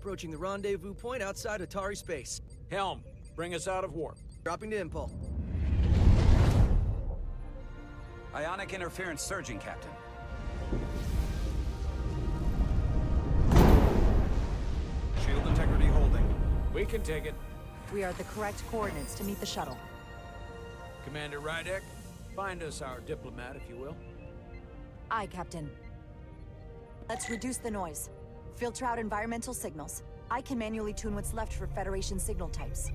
approaching the rendezvous point outside Atari space. Helm, bring us out of warp. Dropping to impulse. Ionic interference surging, Captain. Shield integrity holding. We can take it. We are at the correct coordinates to meet the shuttle. Commander Rydek, find us our diplomat, if you will. Aye, Captain. Let's reduce the noise. Filter out environmental signals. I can manually tune what's left for Federation signal types.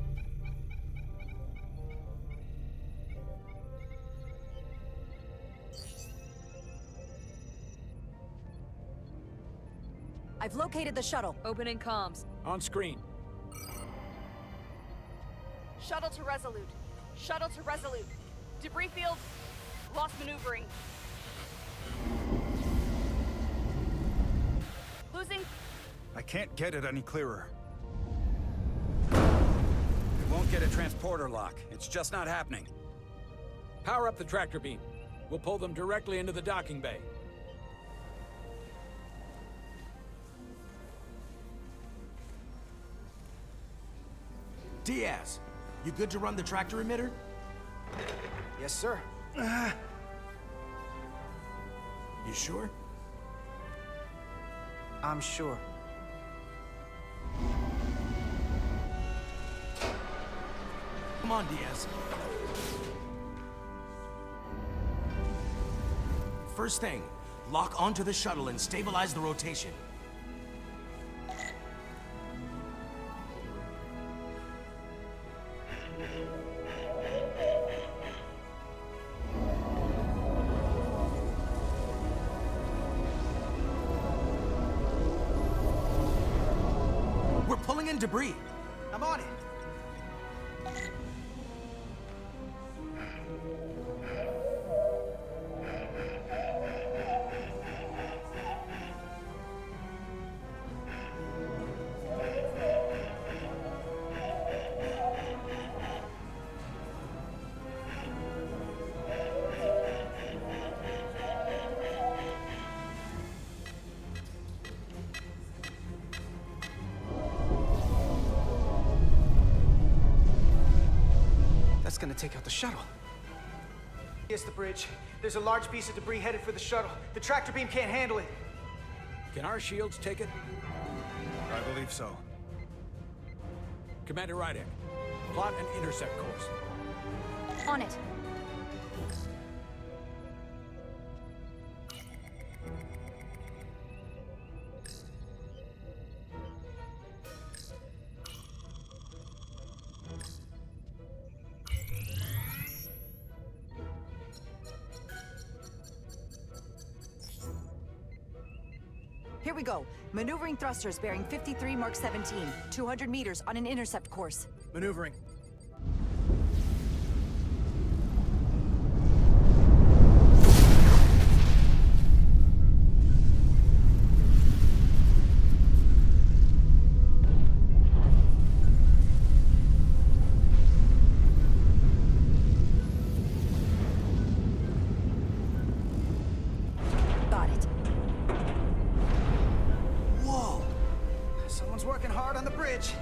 I've located the shuttle. Opening comms. On screen. Shuttle to Resolute. Shuttle to Resolute. Debris field. Lost maneuvering. Losing. I can't get it any clearer. It won't get a transporter lock. It's just not happening. Power up the tractor beam. We'll pull them directly into the docking bay. Diaz, you good to run the tractor emitter? Yes, sir. You sure? I'm sure. Come on, Diaz. First thing, lock onto the shuttle and stabilize the rotation. We're pulling in debris. I'm on it. That's gonna take out the shuttle. Yes, the bridge. There's a large piece of debris headed for the shuttle. The tractor beam can't handle it. Can our shields take it? I believe so. Commander Rydek, plot an intercept course. On it. Here we go. Maneuvering thrusters bearing 53 Mark 17, 200 meters on an intercept course. Maneuvering. Got it. Whoa! Someone's working hard on the bridge.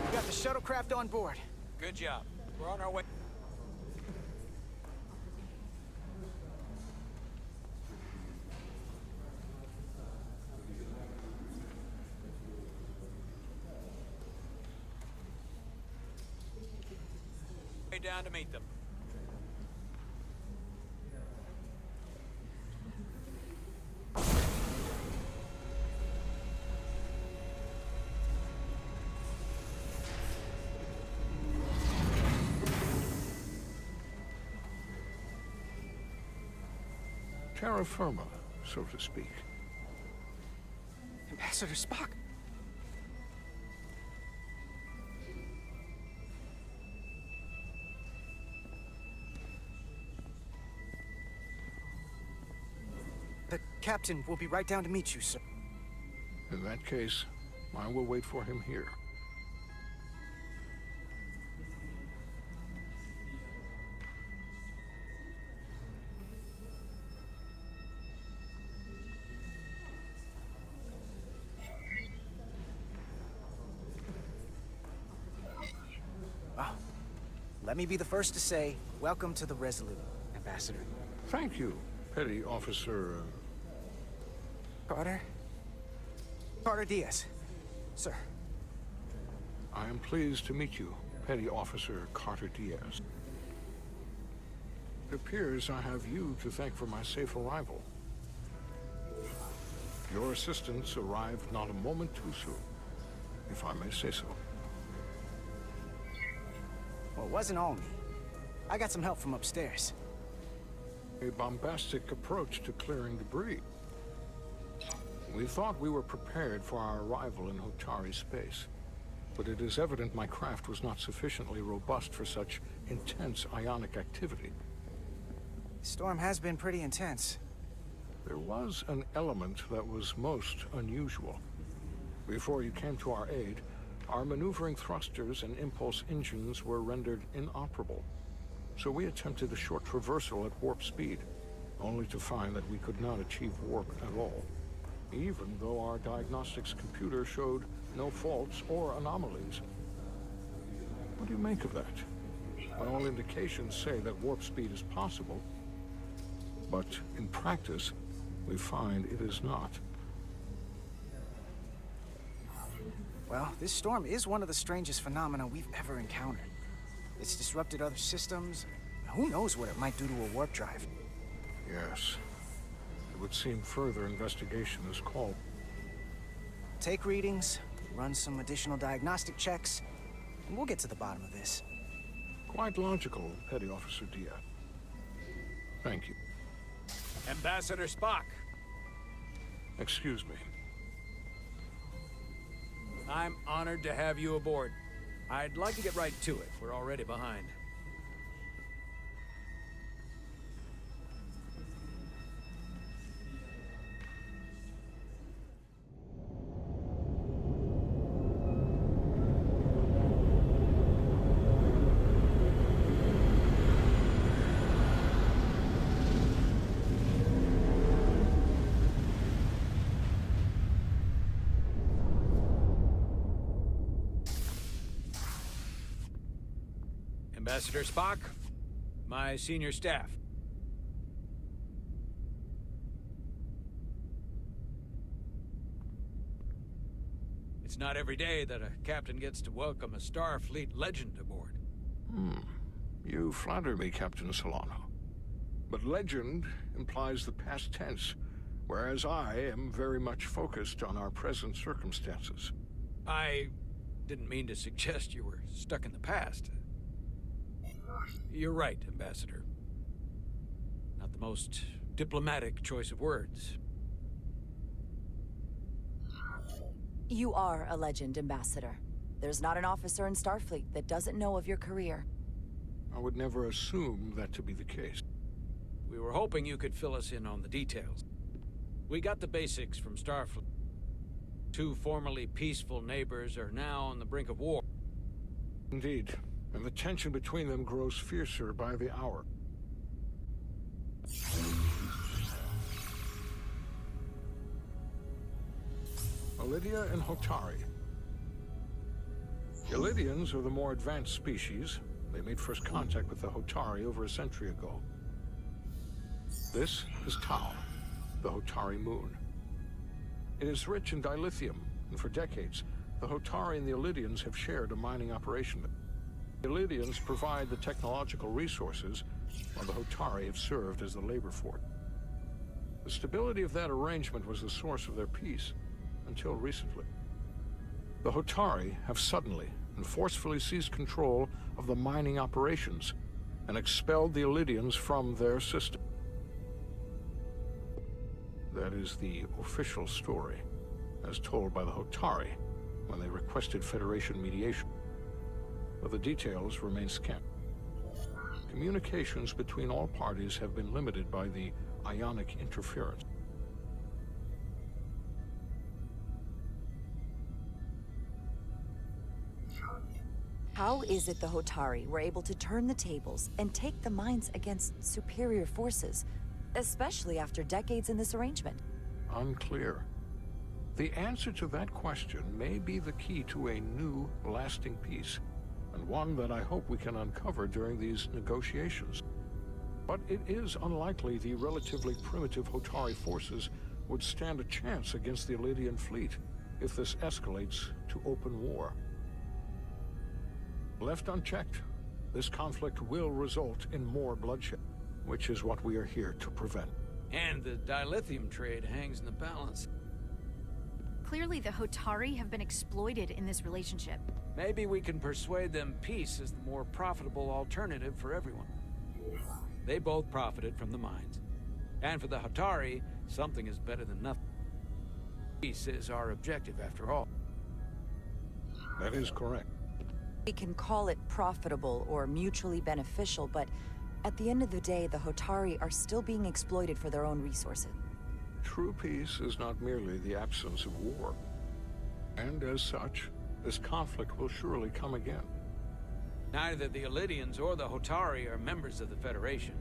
We got the shuttlecraft on board. Good job. We're on our way. Way down to meet them. Terra firma. so to speak. Ambassador Spock? The captain will be right down to meet you, sir. In that case, I will wait for him here. Well, let me be the first to say, welcome to the Resolute, Ambassador. Thank you, Petty Officer... Carter? Carter Diaz. Sir. I am pleased to meet you, Petty Officer Carter Diaz. It appears I have you to thank for my safe arrival. Your assistance arrived not a moment too soon, if I may say so. Well, it wasn't all me. I got some help from upstairs. A bombastic approach to clearing debris. We thought we were prepared for our arrival in Hotari space, but it is evident my craft was not sufficiently robust for such intense ionic activity. The storm has been pretty intense. There was an element that was most unusual. Before you came to our aid, our maneuvering thrusters and impulse engines were rendered inoperable. So we attempted a short traversal at warp speed, only to find that we could not achieve warp at all, even though our diagnostics computer showed no faults or anomalies. What do you make of that? All indications say that warp speed is possible, but in practice, we find it is not. Well, this storm is one of the strangest phenomena we've ever encountered. It's disrupted other systems. Who knows what it might do to a warp drive? Yes. It would seem further investigation is called. Take readings, run some additional diagnostic checks, and we'll get to the bottom of this. Quite logical, Petty Officer Diaz. Thank you. Ambassador Spock. Excuse me. I'm honored to have you aboard. I'd like to get right to it. We're already behind. Ambassador Spock, my senior staff. It's not every day that a captain gets to welcome a Starfleet legend aboard. You flatter me, Captain Solano. But legend implies the past tense, whereas I am very much focused on our present circumstances. I didn't mean to suggest you were stuck in the past. You're right, Ambassador. Not the most diplomatic choice of words. You are a legend, Ambassador. There's not an officer in Starfleet that doesn't know of your career. I would never assume that to be the case. We were hoping you could fill us in on the details. We got the basics from Starfleet. Two formerly peaceful neighbors are now on the brink of war. Indeed, and the tension between them grows fiercer by the hour. Elydia and Hotari. Elydians are the more advanced species. They made first contact with the Hotari over a century ago. This is Tau, the Hotari moon. It is rich in dilithium, and for decades, the Hotari and the Elydians have shared a mining operation. The Elydians provide the technological resources, while the Hotari have served as the labor fort. The stability of that arrangement was the source of their peace, until recently. The Hotari have suddenly and forcefully seized control of the mining operations and expelled the Elydians from their system. That is the official story, as told by the Hotari when they requested Federation mediation. But the details remain scant. Communications between all parties have been limited by the ionic interference. How is it the Hotari were able to turn the tables and take the minds against superior forces, especially after decades in this arrangement? Unclear. The answer to that question may be the key to a new, lasting peace, and one that I hope we can uncover during these negotiations. But it is unlikely the relatively primitive Hotari forces would stand a chance against the Elydian fleet if this escalates to open war. Left unchecked, this conflict will result in more bloodshed, which is what we are here to prevent. And the dilithium trade hangs in the balance. Clearly, the Hotari have been exploited in this relationship. Maybe we can persuade them peace is the more profitable alternative for everyone. They both profited from the mines. And for the Hotari, something is better than nothing. Peace is our objective, after all. That is correct. We can call it profitable or mutually beneficial, but at the end of the day, the Hotari are still being exploited for their own resources. True peace is not merely the absence of war. And as such, this conflict will surely come again. Neither the Elydians or the Hotari are members of the Federation,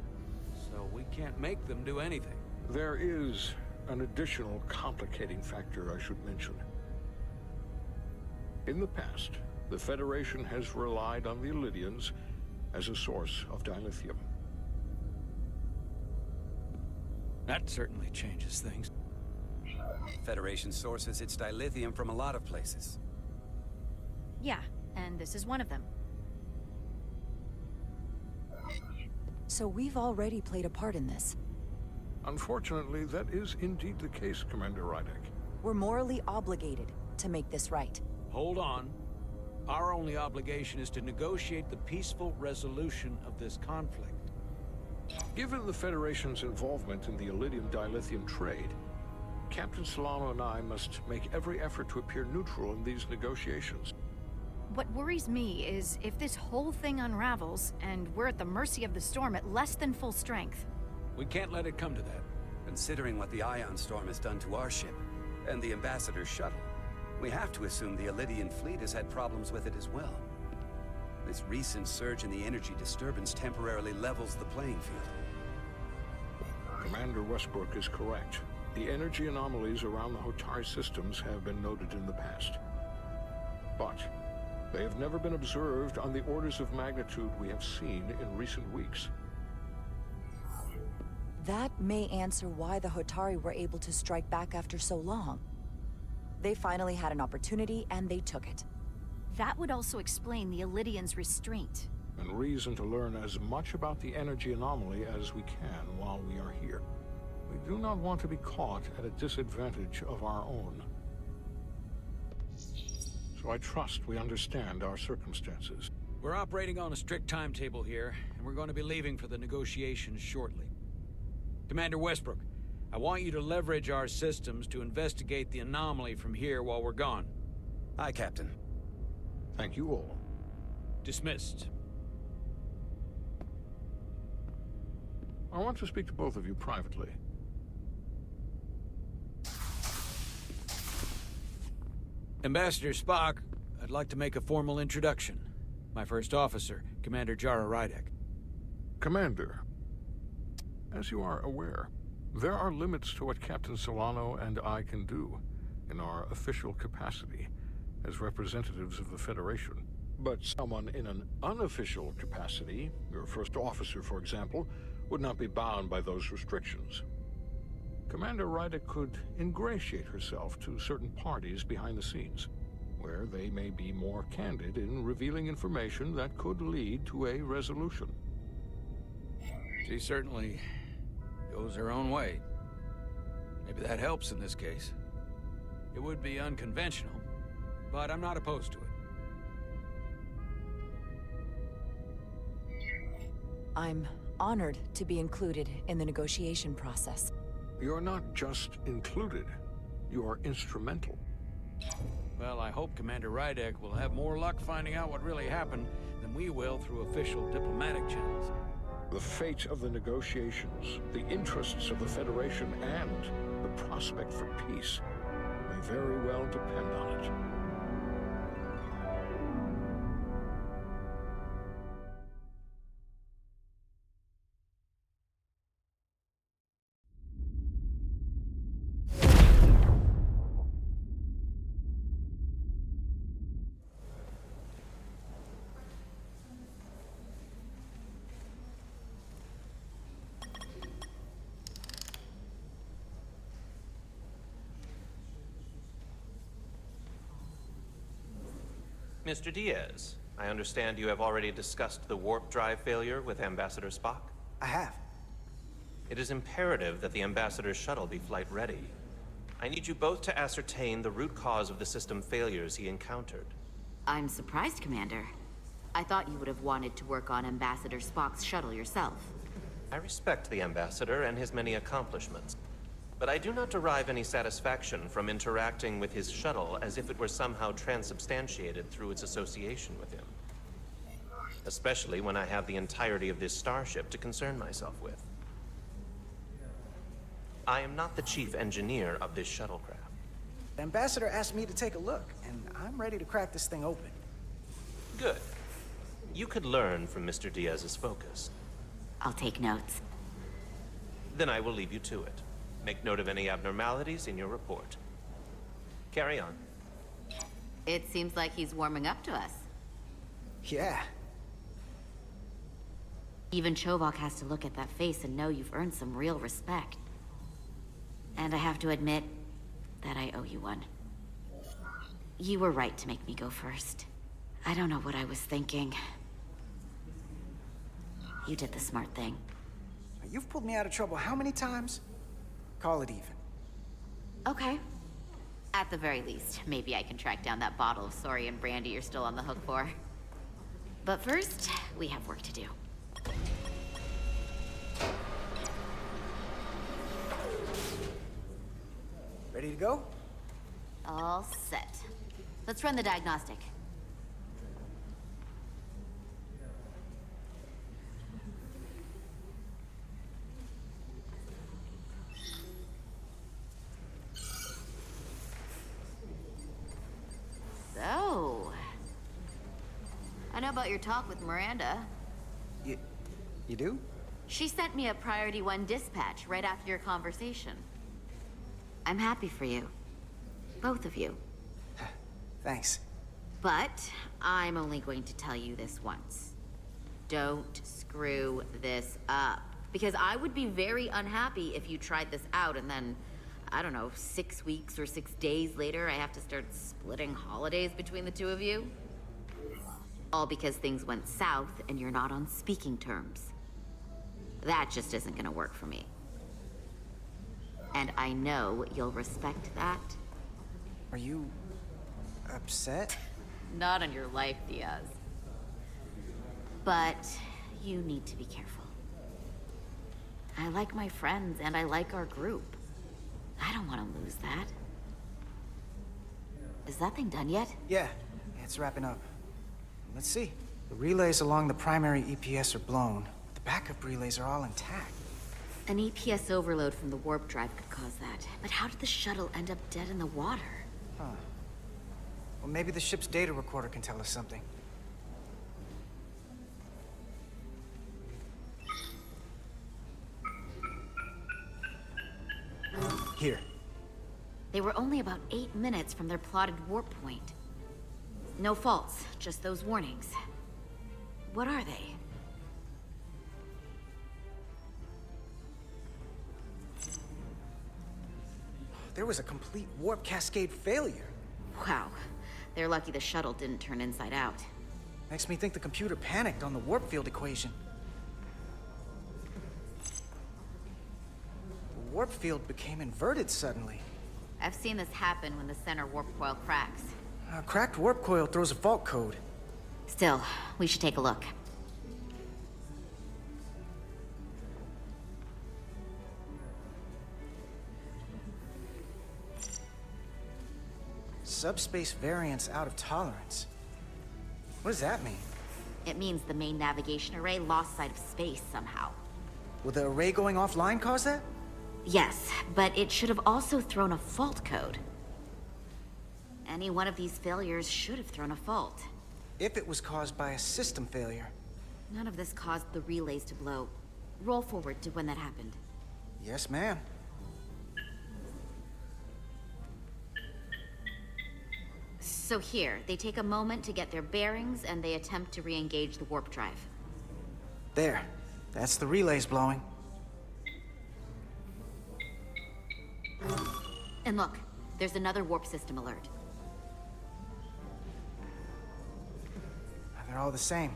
so we can't make them do anything. There is an additional complicating factor I should mention. In the past, the Federation has relied on the Elydians as a source of dilithium. That certainly changes things. Federation sources its dilithium from a lot of places. Yeah, and this is one of them. So we've already played a part in this. Unfortunately, that is indeed the case, Commander Rydek. We're morally obligated to make this right. Hold on. Our only obligation is to negotiate the peaceful resolution of this conflict. Given the Federation's involvement in the Elydium dilithium trade, Captain Solano and I must make every effort to appear neutral in these negotiations. What worries me is if this whole thing unravels, and we're at the mercy of the storm at less than full strength. We can't let it come to that. Considering what the ion storm has done to our ship, and the Ambassador's shuttle, we have to assume the Elydian fleet has had problems with it as well. This recent surge in the energy disturbance temporarily levels the playing field. Commander Westbrook is correct. The energy anomalies around the Hotari systems have been noted in the past. But they have never been observed on the orders of magnitude we have seen in recent weeks. That may answer why the Hotari were able to strike back after so long. They finally had an opportunity, and they took it. That would also explain the Elydians' restraint. And reason to learn as much about the energy anomaly as we can while we are here. We do not want to be caught at a disadvantage of our own. So I trust we understand our circumstances. We're operating on a strict timetable here, and we're going to be leaving for the negotiations shortly. Commander Westbrook, I want you to leverage our systems to investigate the anomaly from here while we're gone. Aye, Captain. Thank you all. Dismissed. I want to speak to both of you privately. Ambassador Spock, I'd like to make a formal introduction. My first officer, Commander Jara Rydek. Commander, as you are aware, there are limits to what Captain Solano and I can do in our official capacity as representatives of the Federation. But someone in an unofficial capacity, your first officer, for example, would not be bound by those restrictions. Commander Rydek could ingratiate herself to certain parties behind the scenes, where they may be more candid in revealing information that could lead to a resolution. She certainly goes her own way. Maybe that helps in this case. It would be unconventional, but I'm not opposed to it. I'm honored to be included in the negotiation process. You're not just included, you are instrumental. Well, I hope Commander Rydek will have more luck finding out what really happened than we will through official diplomatic channels. The fate of the negotiations, the interests of the Federation, and the prospect for peace may very well depend on it. Mr. Diaz, I understand you have already discussed the warp drive failure with Ambassador Spock? I have. It is imperative that the Ambassador's shuttle be flight ready. I need you both to ascertain the root cause of the system failures he encountered. I'm surprised, Commander. I thought you would have wanted to work on Ambassador Spock's shuttle yourself. I respect the Ambassador and his many accomplishments, but I do not derive any satisfaction from interacting with his shuttle as if it were somehow transubstantiated through its association with him. Especially when I have the entirety of this starship to concern myself with. I am not the chief engineer of this shuttlecraft. The Ambassador asked me to take a look, and I'm ready to crack this thing open. Good. You could learn from Mr. Diaz's focus. I'll take notes. Then I will leave you to it. Make note of any abnormalities in your report. Carry on. It seems like he's warming up to us. Yeah. Even Chovok has to look at that face and know you've earned some real respect. And I have to admit that I owe you one. You were right to make me go first. I don't know what I was thinking. You did the smart thing. You've pulled me out of trouble how many times? Call it even. Okay. At the very least, maybe I can track down that bottle of Saurian brandy you're still on the hook for. But first, we have work to do. Ready to go? All set. Let's run the diagnostic. So, I know about your talk with Miranda. You do? She sent me a Priority 1 dispatch right after your conversation. I'm happy for you. Both of you. Thanks. But I'm only going to tell you this once. Don't screw this up. Because I would be very unhappy if you tried this out and then, I don't know, 6 weeks or 6 days later, I have to start splitting holidays between the two of you. All because things went south and you're not on speaking terms. That just isn't gonna work for me. And I know you'll respect that. Are you upset? Not on your life, Diaz. But you need to be careful. I like my friends and I like our group. I don't want to lose that. Is that thing done yet? Yeah, it's wrapping up. Let's see. The relays along the primary EPS are blown. The backup relays are all intact. An EPS overload from the warp drive could cause that. But how did the shuttle end up dead in the water? Huh. Well, maybe the ship's data recorder can tell us something. Here. They were only about 8 minutes from their plotted warp point. No faults, just those warnings. What are they? There was a complete warp cascade failure. Wow. They're lucky the shuttle didn't turn inside out. Makes me think the computer panicked on the warp field equation. The warp field became inverted suddenly. I've seen this happen when the center warp coil cracks. A cracked warp coil throws a fault code. Still, we should take a look. Subspace variance out of tolerance. What does that mean? It means the main navigation array lost sight of space somehow. Will the array going offline cause that? Yes, but it should have also thrown a fault code. Any one of these failures should have thrown a fault. If it was caused by a system failure. None of this caused the relays to blow. Roll forward to when that happened. Yes, ma'am. So here, they take a moment to get their bearings and they attempt to re-engage the warp drive. There. That's the relays blowing. And look, there's another warp system alert. They're all the same.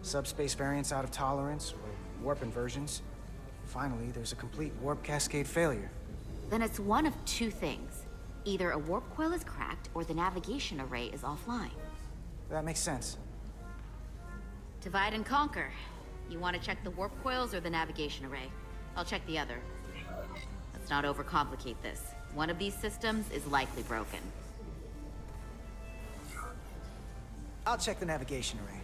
Subspace variance out of tolerance, or warp inversions. Finally, there's a complete warp cascade failure. Then it's one of two things. Either a warp coil is cracked, or the navigation array is offline. That makes sense. Divide and conquer. You want to check the warp coils or the navigation array? I'll check the other. Let's not overcomplicate this. One of these systems is likely broken. I'll check the navigation array.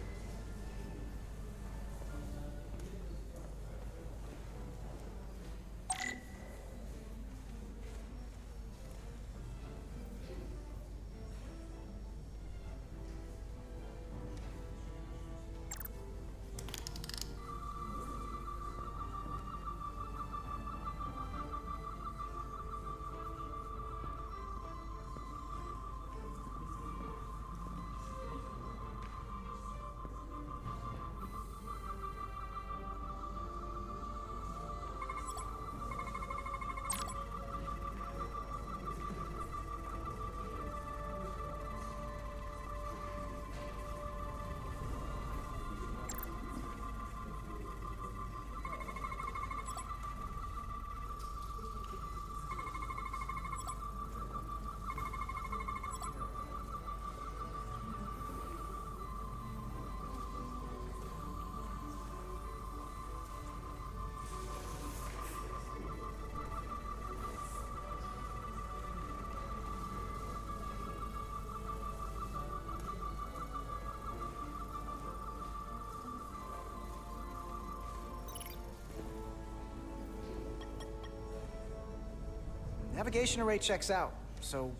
Navigation array checks out, so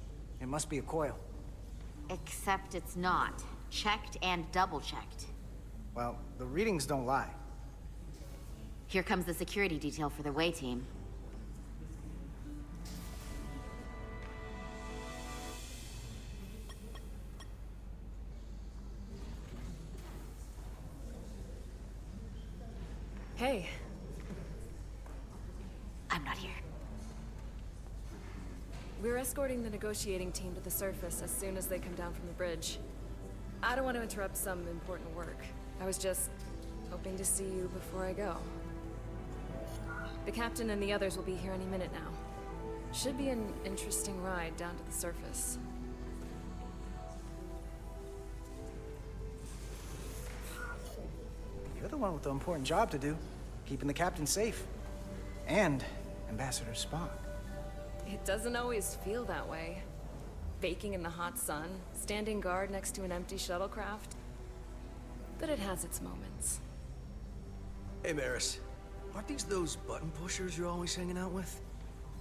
it must be a coil. Except it's not. Checked and double-checked. Well, the readings don't lie. Here comes the security detail for the way team. Hey. I'm not here. We're escorting the negotiating team to the surface as soon as they come down from the bridge. I don't want to interrupt some important work. I was just hoping to see you before I go. The captain and the others will be here any minute now. Should be an interesting ride down to the surface. You're the one with the important job to do. Keeping the captain safe. And Ambassador Spock. It doesn't always feel that way. Baking in the hot sun, standing guard next to an empty shuttlecraft. But it has its moments. Hey, Maris. Aren't these those button pushers you're always hanging out with?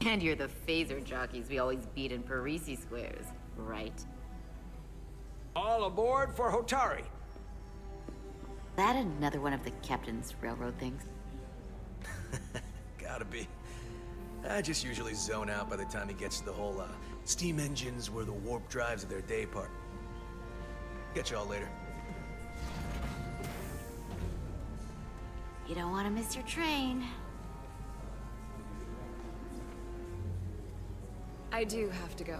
And you're the phaser jockeys we always beat in Parisi squares, right? All aboard for Hotari. That another one of the captain's railroad things? Gotta be. I just usually zone out by the time he gets to the whole, steam engines were the warp drives of their day part. Catch y'all later. You don't want to miss your train. I do have to go.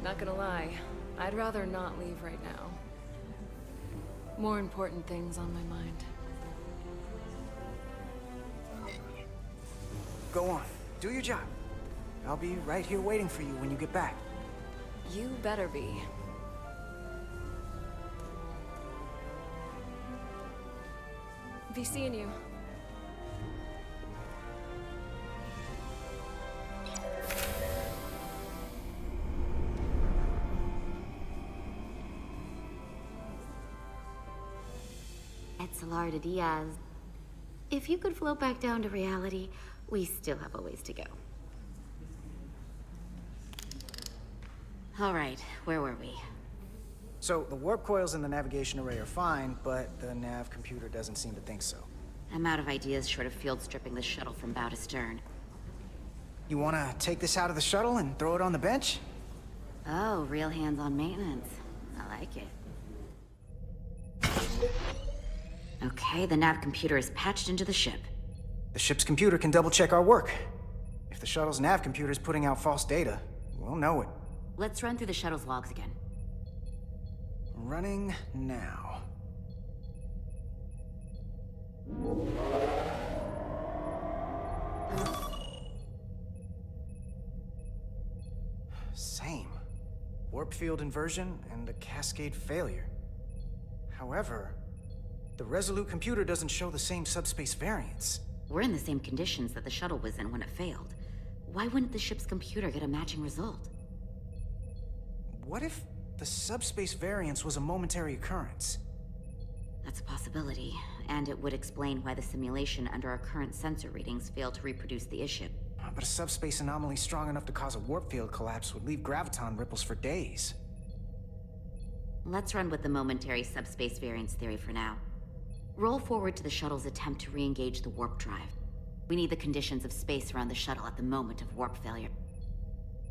Not gonna lie, I'd rather not leave right now. More important things on my mind. Go on. Do your job. I'll be right here waiting for you when you get back. You better be. Be seeing you. Salar de Diaz. If you could float back down to reality, we still have a ways to go. All right, where were we? So, the warp coils in the navigation array are fine, but the nav computer doesn't seem to think so. I'm out of ideas short of field stripping the shuttle from bow to stern. You wanna take this out of the shuttle and throw it on the bench? Oh, real hands-on maintenance. I like it. Okay, the nav computer is patched into the ship. The ship's computer can double-check our work. If the shuttle's nav computer is putting out false data, we'll know it. Let's run through the shuttle's logs again. Running now. Same. Warp field inversion and a cascade failure. However, the Resolute computer doesn't show the same subspace variance. We're in the same conditions that the shuttle was in when it failed. Why wouldn't the ship's computer get a matching result? What if the subspace variance was a momentary occurrence? That's a possibility, and it would explain why the simulation under our current sensor readings failed to reproduce the issue. But a subspace anomaly strong enough to cause a warp field collapse would leave graviton ripples for days. Let's run with the momentary subspace variance theory for now. Roll forward to the shuttle's attempt to re-engage the warp drive. We need the conditions of space around the shuttle at the moment of warp failure.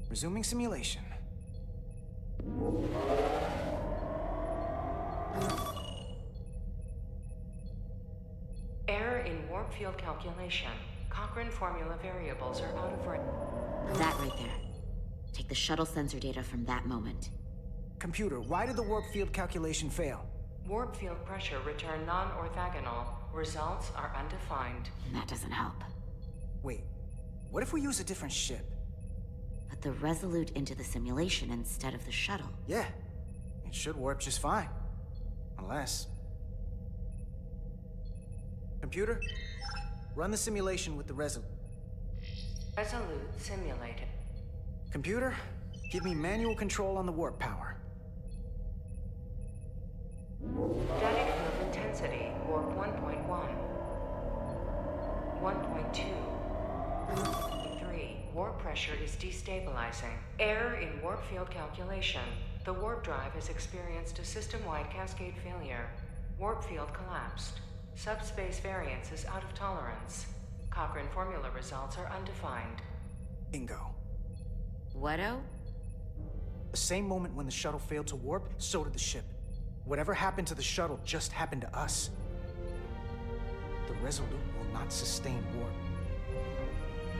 Resuming simulation. Error in warp field calculation. Cochrane formula variables are out of range. That right there. Take the shuttle sensor data from that moment. Computer, why did the warp field calculation fail? Warp field pressure returned non-orthogonal. Results are undefined. That doesn't help. Wait, what if we use a different ship? Put the Resolute into the simulation instead of the shuttle. Yeah, it should warp just fine. Unless... Computer, run the simulation with the Resolute. Resolute simulated. Computer, give me manual control on the warp power. Static field intensity, warp 1.1. 1.2. 3. Warp pressure is destabilizing. Error in warp field calculation. The warp drive has experienced a system-wide cascade failure. Warp field collapsed. Subspace variance is out of tolerance. Cochrane formula results are undefined. Bingo. What-o? The same moment when the shuttle failed to warp, so did the ship. Whatever happened to the shuttle just happened to us. The Resolute will not sustain warp.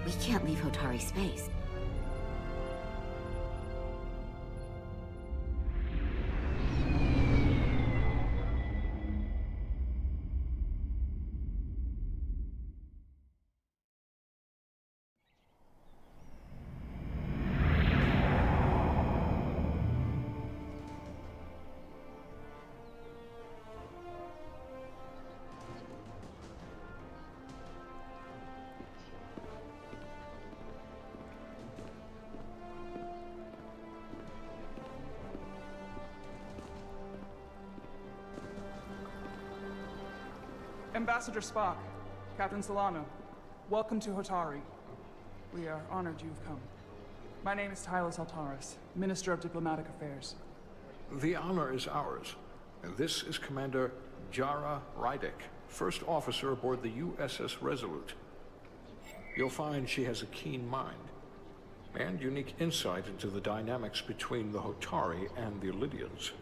We can't leave Hotari space. Ambassador Spock, Captain Solano, welcome to Hotari. We are honored you've come. My name is Tyler Saltaris, Minister of Diplomatic Affairs. The honor is ours. And this is Commander Jara Rydick, first officer aboard the USS Resolute. You'll find she has a keen mind and unique insight into the dynamics between the Hotari and the Illydians.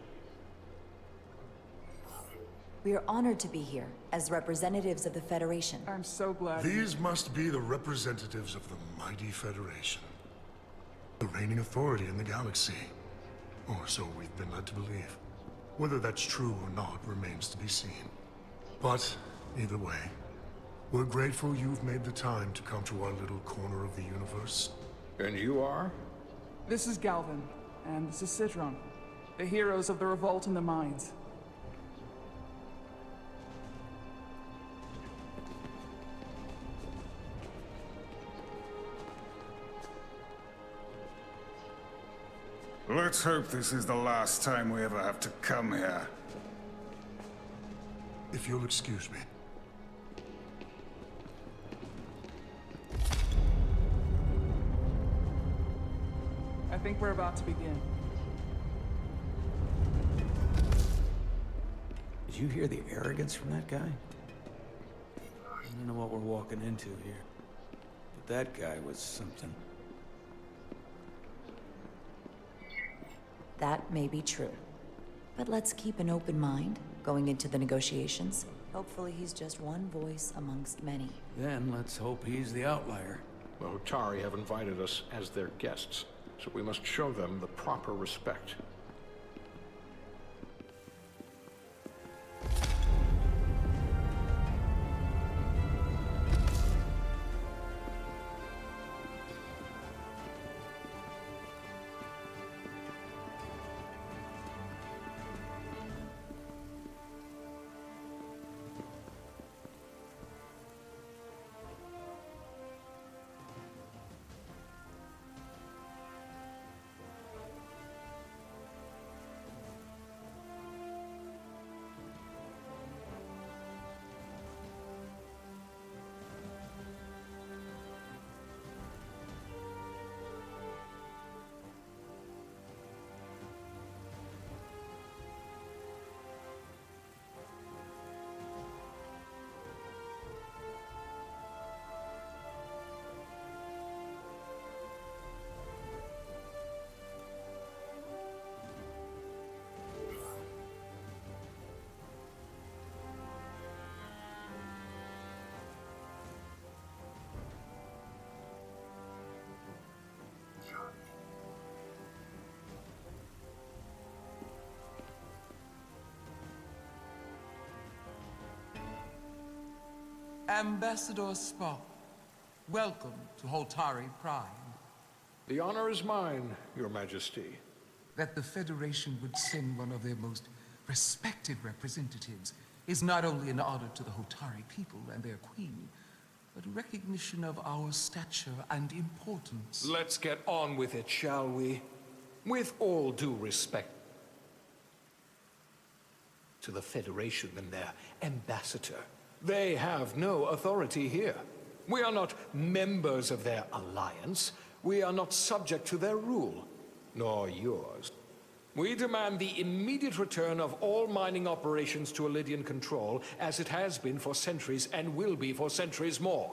We are honored to be here as representatives of the Federation. I'm so glad. These must be the representatives of the mighty Federation. The reigning authority in the galaxy. Or so we've been led to believe. Whether that's true or not remains to be seen. But, either way, we're grateful you've made the time to come to our little corner of the universe. And you are? This is Galvin, and this is Citron, the heroes of the revolt in the mines. Let's hope this is the last time we ever have to come here. If you'll excuse me. I think we're about to begin. Did you hear the arrogance from that guy? I don't know what we're walking into here, but that guy was something. That may be true. But let's keep an open mind going into the negotiations. Hopefully he's just one voice amongst many. Then let's hope he's the outlier. The Hotari have invited us as their guests, so we must show them the proper respect. Ambassador Spock, welcome to Hotari Prime. The honor is mine, Your Majesty. That the Federation would send one of their most respected representatives is not only an honor to the Hotari people and their queen, but a recognition of our stature and importance. Let's get on with it, shall we? With all due respect to the Federation and their ambassador. They have no authority here. We are not members of their alliance. We are not subject to their rule, nor yours. We demand the immediate return of all mining operations to Elydian control, as it has been for centuries and will be for centuries more.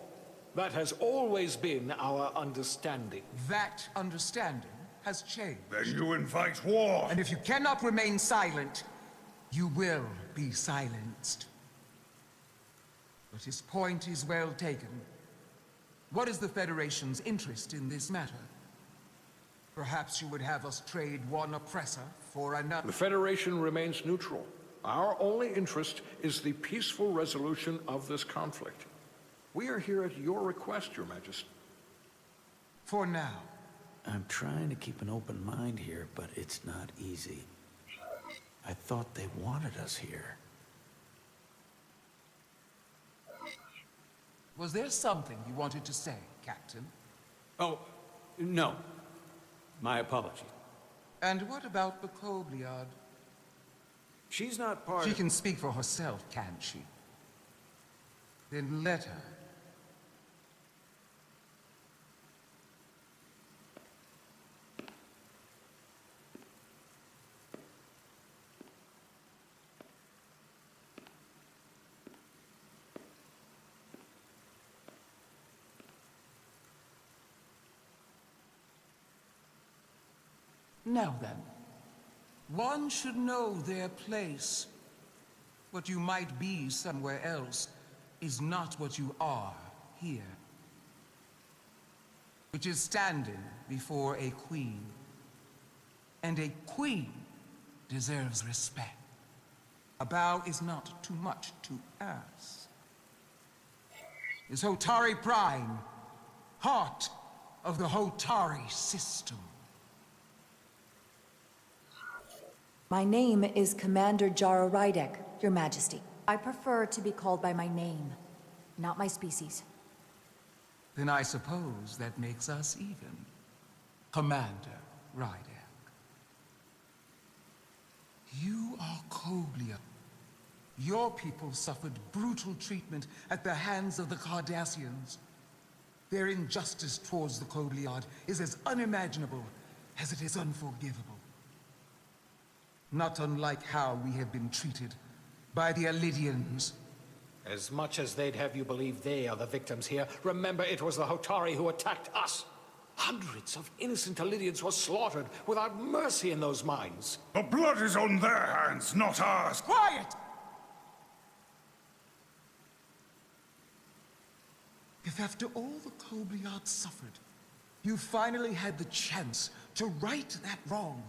That has always been our understanding. That understanding has changed. Then you invite war! And if you cannot remain silent, you will be silenced. But his point is well taken. What is the Federation's interest in this matter? Perhaps you would have us trade one oppressor for another. The Federation remains neutral. Our only interest is the peaceful resolution of this conflict. We are here at your request, Your Majesty. For now. I'm trying to keep an open mind here, but it's not easy. I thought they wanted us here. Was there something you wanted to say, Captain? Oh, no. My apology. And what about Bakobliad? She's not part She of... can speak for herself, can't she? Then let her. Now then, one should know their place. What you might be somewhere else is not what you are here. Which is standing before a queen. And a queen deserves respect. A bow is not too much to ask. Is Hotari Prime, heart of the Hotari system. My name is Commander Jara Rydek, Your Majesty. I prefer to be called by my name, not my species. Then I suppose that makes us even. Commander Rydek. You are Koblia. Your people suffered brutal treatment at the hands of the Cardassians. Their injustice towards the Kobliad is as unimaginable as it is unforgivable. Not unlike how we have been treated by the Alidians. As much as they'd have you believe they are the victims here, remember it was the Hotari who attacked us. Hundreds of innocent Alidians were slaughtered without mercy in those mines. The blood is on their hands, not ours. Quiet! If after all the Kobliad suffered, you finally had the chance to right that wrong,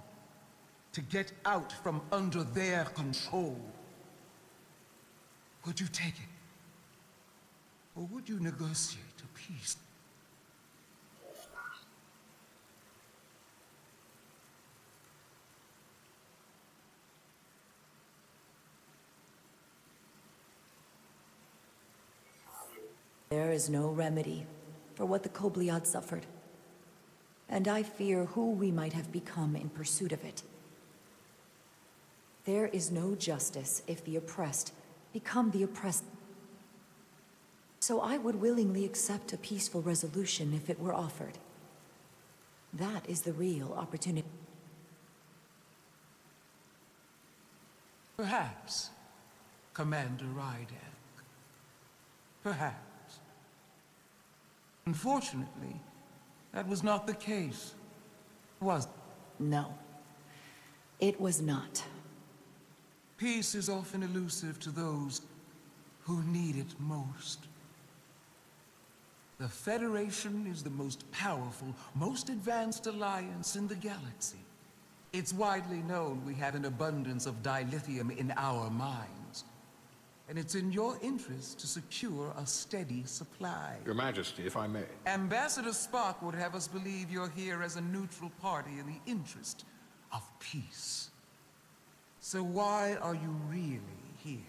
to get out from under their control, would you take it? Or would you negotiate a peace? There is no remedy for what the Kobliad suffered, and I fear who we might have become in pursuit of it. There is no justice if the oppressed become the oppressed. So I would willingly accept a peaceful resolution if it were offered. That is the real opportunity. Perhaps, Commander Rydak. Perhaps. Unfortunately, that was not the case, was it? No, it was not. Peace is often elusive to those who need it most. The Federation is the most powerful, most advanced alliance in the galaxy. It's widely known we have an abundance of dilithium in our mines. And it's in your interest to secure a steady supply. Your Majesty, if I may. Ambassador Spock would have us believe you're here as a neutral party in the interest of peace. So why are you really here?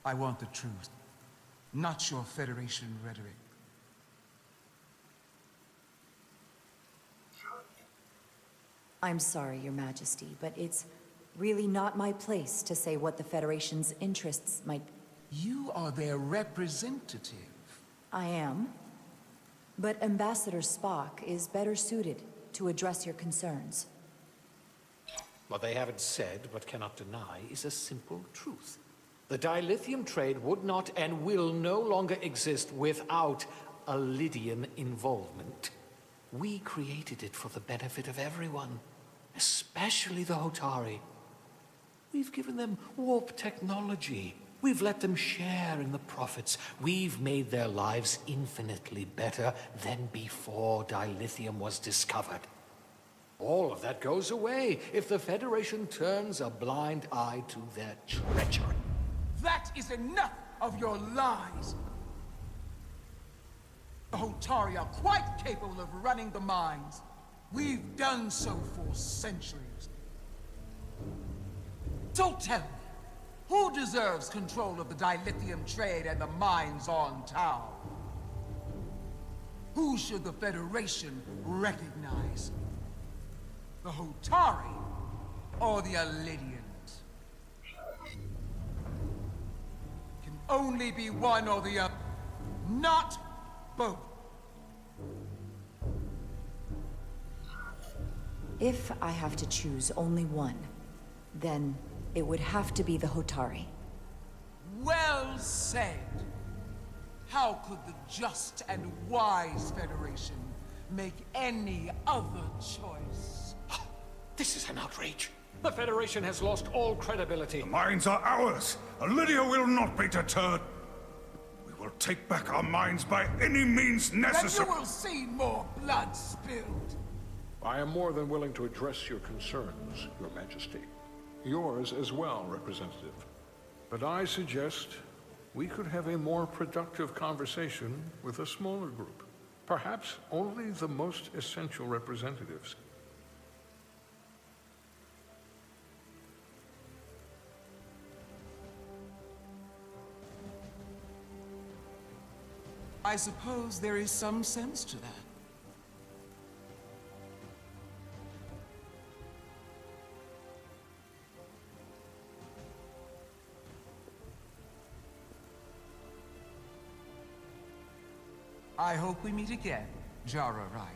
I want the truth, not your Federation rhetoric. I'm sorry, Your Majesty, but it's really not my place to say what the Federation's interests might... You are their representative. I am. But Ambassador Spock is better suited to address your concerns. What they haven't said, but cannot deny, is a simple truth. The dilithium trade would not and will no longer exist without Alidian involvement. We created it for the benefit of everyone, especially the Hotari. We've given them warp technology. We've let them share in the profits. We've made their lives infinitely better than before dilithium was discovered. All of that goes away if the Federation turns a blind eye to their treachery. That is enough of your lies! The Hotari are quite capable of running the mines. We've done so for centuries. So tell me, who deserves control of the dilithium trade and the mines on Tau? Who should the Federation recognize? The Hotari or the Alidians? Can only be one or the other, not both. If I have to choose only one, then it would have to be the Hotari. Well said. How could the just and wise Federation make any other choice? This is an outrage. The Federation has lost all credibility. The mines are ours. Lydia will not be deterred. We will take back our mines by any means necessary. Then you will see more blood spilled. I am more than willing to address your concerns, Your Majesty. Yours as well, Representative. But I suggest we could have a more productive conversation with a smaller group. Perhaps only the most essential representatives. I suppose there is some sense to that. I hope we meet again, Jara Ryder.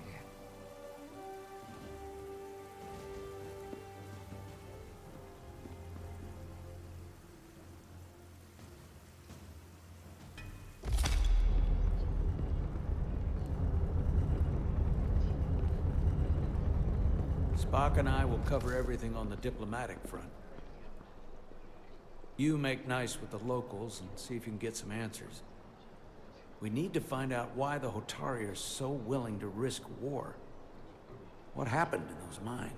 Spock and I will cover everything on the diplomatic front. You make nice with the locals and see if you can get some answers. We need to find out why the Hotari are so willing to risk war. What happened in those mines?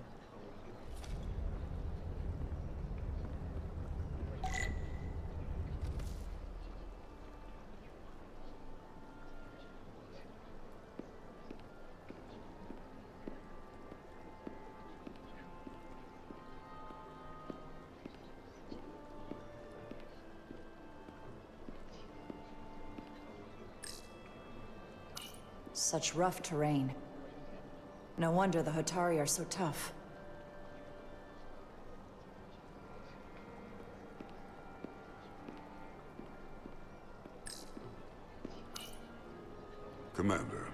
Such rough terrain. No wonder the Hotari are so tough. Commander,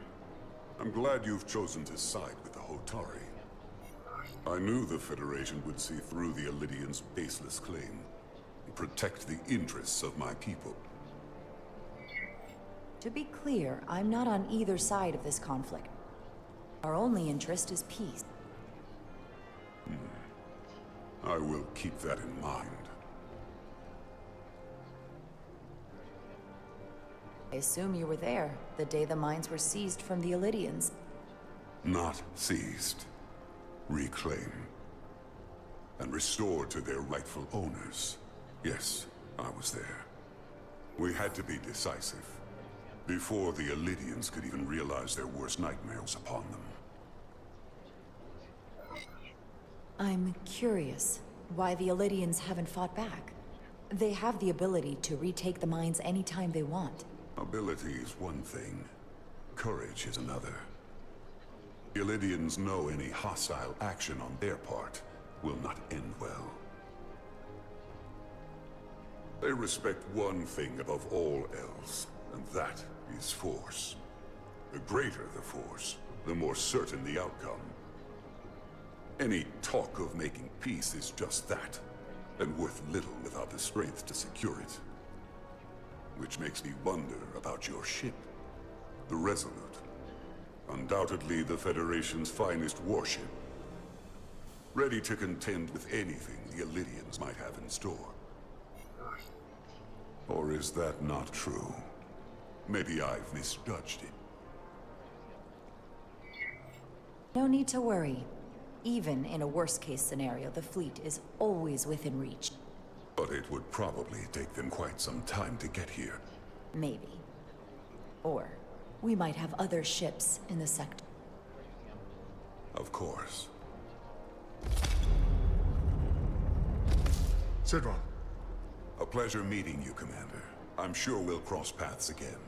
I'm glad you've chosen to side with the Hotari. I knew the Federation would see through the Elidians' baseless claim and protect the interests of my people. To be clear, I'm not on either side of this conflict. Our only interest is peace. I will keep that in mind. I assume you were there, the day the mines were seized from the Elidians. Not seized. Reclaim. And restored to their rightful owners. Yes, I was there. We had to be decisive. Before the Elidians could even realize their worst nightmares upon them. I'm curious why the Elidians haven't fought back. They have the ability to retake the mines anytime they want. Ability is one thing. Courage is another. The Elidians know any hostile action on their part will not end well. They respect one thing above all else, and that is force. The greater the force, the more certain the outcome. Any talk of making peace is just that, and worth little without the strength to secure it. Which makes me wonder about your ship, the Resolute. Undoubtedly the Federation's finest warship. Ready to contend with anything the Elidians might have in store. Or is that not true? Maybe I've misjudged it. No need to worry. Even in a worst-case scenario, the fleet is always within reach. But it would probably take them quite some time to get here. Maybe. Or we might have other ships in the sector. Of course. Sidron. A pleasure meeting you, Commander. I'm sure we'll cross paths again.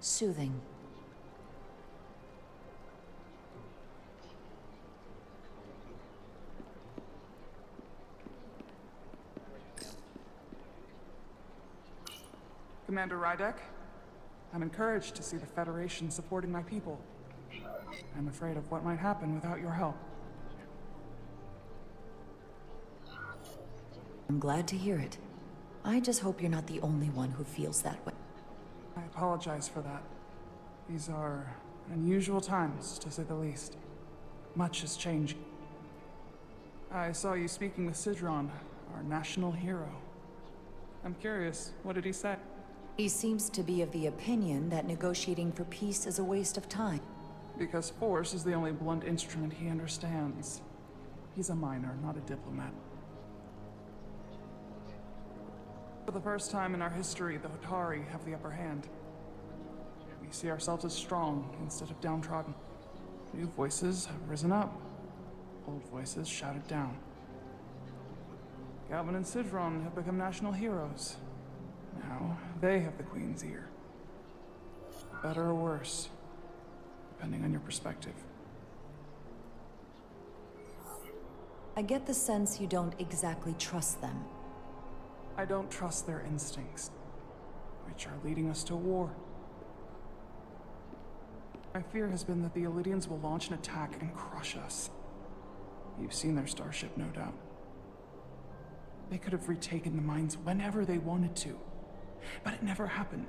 Soothing. Commander Rydek, I'm encouraged to see the Federation supporting my people. I'm afraid of what might happen without your help. I'm glad to hear it. I just hope you're not the only one who feels that way. I apologize for that. These are unusual times, to say the least. Much is changing. I saw you speaking with Sidron, our national hero. I'm curious, what did he say? He seems to be of the opinion that negotiating for peace is a waste of time. Because force is the only blunt instrument he understands. He's a miner, not a diplomat. For the first time in our history, the Hotari have the upper hand. We see ourselves as strong instead of downtrodden. New voices have risen up. Old voices shouted down. Galvin and Sidron have become national heroes. Now, they have the Queen's ear. Better or worse, depending on your perspective. I get the sense you don't exactly trust them. I don't trust their instincts, which are leading us to war. My fear has been that the Illidians will launch an attack and crush us. You've seen their starship, no doubt. They could have retaken the mines whenever they wanted to, but it never happened.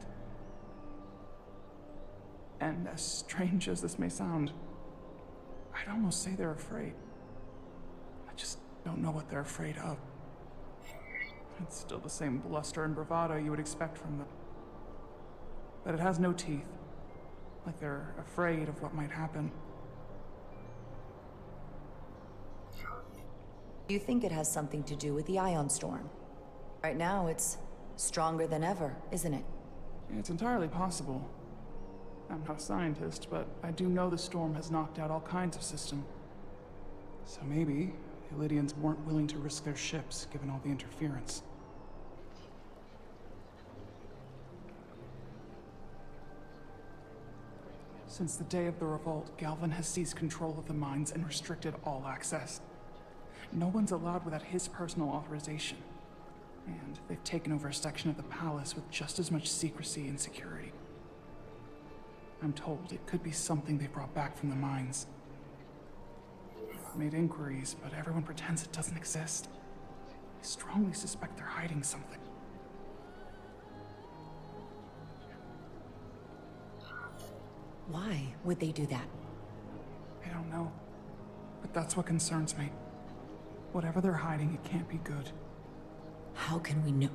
And as strange as this may sound, I'd almost say they're afraid. I just don't know what they're afraid of. It's still the same bluster and bravado you would expect from them. But it has no teeth. Like they're afraid of what might happen. Do you think it has something to do with the ion storm? Right now, it's stronger than ever, isn't it? It's entirely possible. I'm not a scientist, but I do know the storm has knocked out all kinds of systems. So maybe the Illidians weren't willing to risk their ships, given all the interference. Since the day of the revolt, Galvin has seized control of the mines and restricted all access. No one's allowed without his personal authorization. And they've taken over a section of the palace with just as much secrecy and security. I'm told it could be something they brought back from the mines. I've made inquiries, but everyone pretends it doesn't exist. I strongly suspect they're hiding something. Why would they do that? I don't know. But that's what concerns me. Whatever they're hiding, it can't be good. How can we know?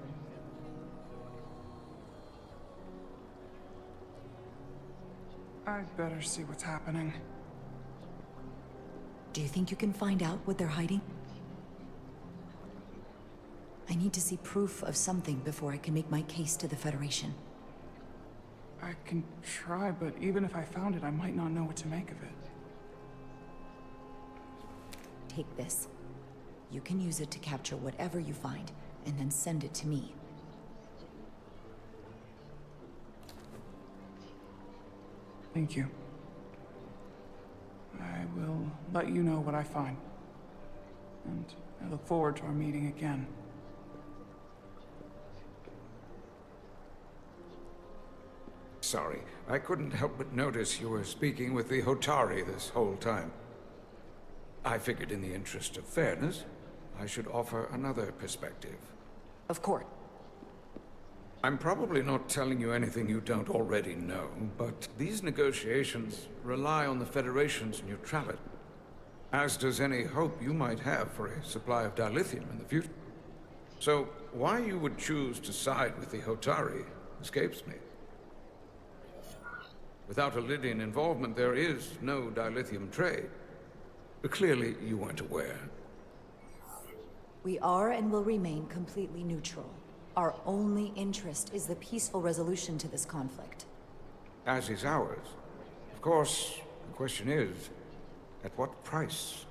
I'd better see what's happening. Do you think you can find out what they're hiding? I need to see proof of something before I can make my case to the Federation. I can try, but even if I found it, I might not know what to make of it. Take this. You can use it to capture whatever you find, and then send it to me. Thank you. I will let you know what I find. And I look forward to our meeting again. Sorry, I couldn't help but notice you were speaking with the Hotari this whole time. I figured in the interest of fairness, I should offer another perspective. Of course. I'm probably not telling you anything you don't already know, but these negotiations rely on the Federation's neutrality, as does any hope you might have for a supply of dilithium in the future. So, why you would choose to side with the Hotari escapes me. Without Illidian involvement, there is no dilithium trade. But clearly, you weren't aware. We are and will remain completely neutral. Our only interest is the peaceful resolution to this conflict. As is ours. Of course, the question is, at what price?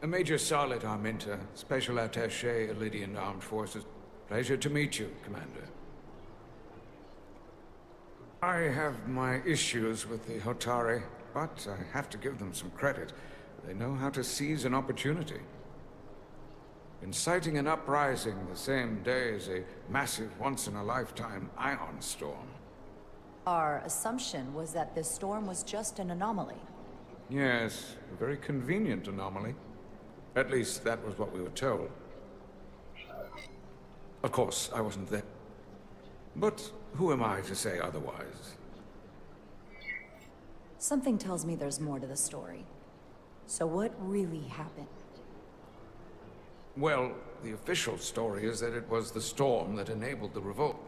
Major Salit Arminta, Special Attaché, Illidian Armed Forces. Pleasure to meet you, Commander. I have my issues with the Hotari, but I have to give them some credit. They know how to seize an opportunity. Inciting an uprising the same day as a massive, once-in-a-lifetime ion storm. Our assumption was that this storm was just an anomaly. Yes, a very convenient anomaly. At least, that was what we were told. Of course, I wasn't there. But who am I to say otherwise? Something tells me there's more to the story. So what really happened? Well, the official story is that it was the storm that enabled the revolt.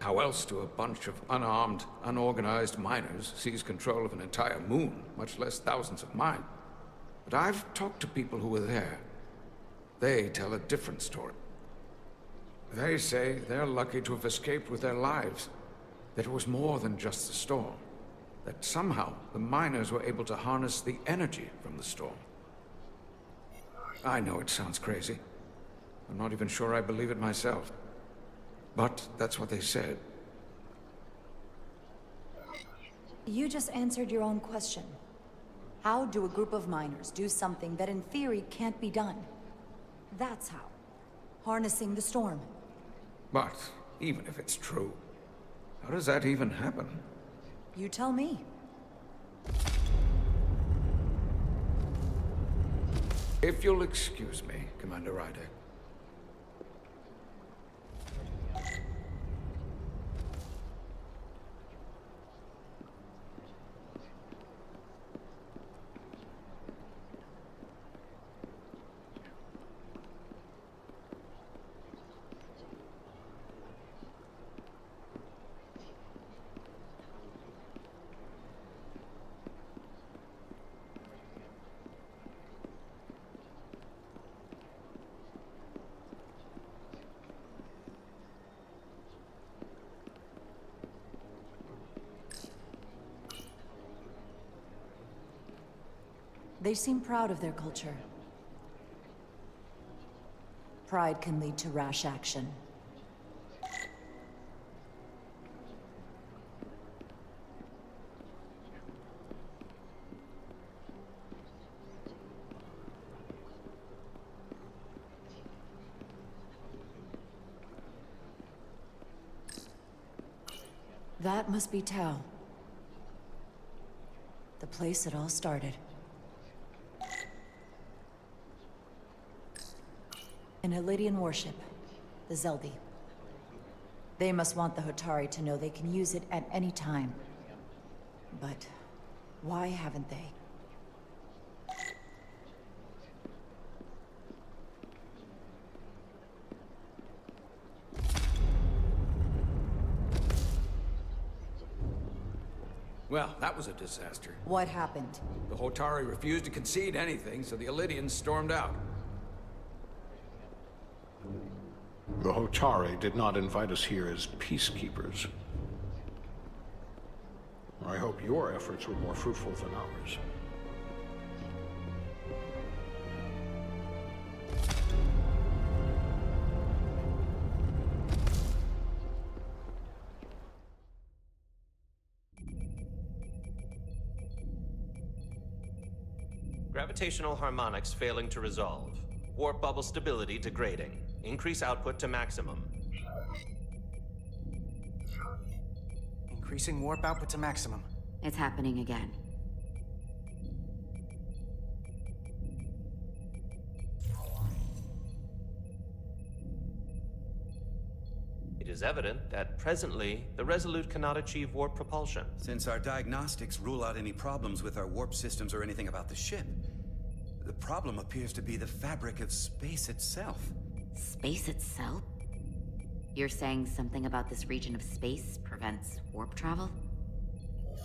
How else do a bunch of unarmed, unorganized miners seize control of an entire moon, much less thousands of mines? But I've talked to people who were there. They tell a different story. They say they're lucky to have escaped with their lives. That it was more than just the storm. That somehow the miners were able to harness the energy from the storm. I know it sounds crazy, I'm not even sure I believe it myself. But that's what they said. You just answered your own question. How do a group of miners do something that in theory can't be done? That's how. Harnessing the storm. But even if it's true, how does that even happen? You tell me. If you'll excuse me, Commander Ryder. They seem proud of their culture. Pride can lead to rash action. That must be Tau. The place it all started. An Elydian warship, the Zeldi. They must want the Hotari to know they can use it at any time. But why haven't they? Well, that was a disaster. What happened? The Hotari refused to concede anything, so the Elydians stormed out. The Hotari did not invite us here as peacekeepers. I hope your efforts were more fruitful than ours. Gravitational harmonics failing to resolve. Warp bubble stability degrading. Increase output to maximum. Increasing warp output to maximum. It's happening again. It is evident that presently, the Resolute cannot achieve warp propulsion. Since our diagnostics rule out any problems with our warp systems or anything about the ship, the problem appears to be the fabric of space itself. Space itself? You're saying something about this region of space prevents warp travel?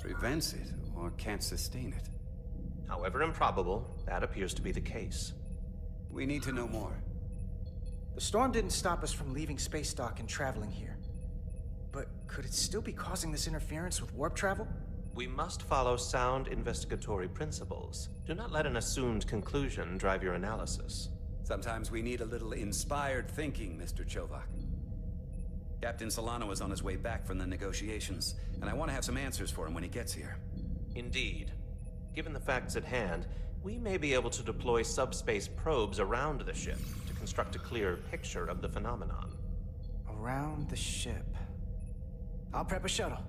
Prevents it, or can't sustain it. However improbable, that appears to be the case. We need to know more. The storm didn't stop us from leaving space dock and traveling here. But could it still be causing this interference with warp travel? We must follow sound investigatory principles. Do not let an assumed conclusion drive your analysis. Sometimes we need a little inspired thinking, Mr. Chovak. Captain Solano is on his way back from the negotiations, and I want to have some answers for him when he gets here. Indeed. Given the facts at hand, we may be able to deploy subspace probes around the ship to construct a clear picture of the phenomenon. Around the ship. I'll prep a shuttle.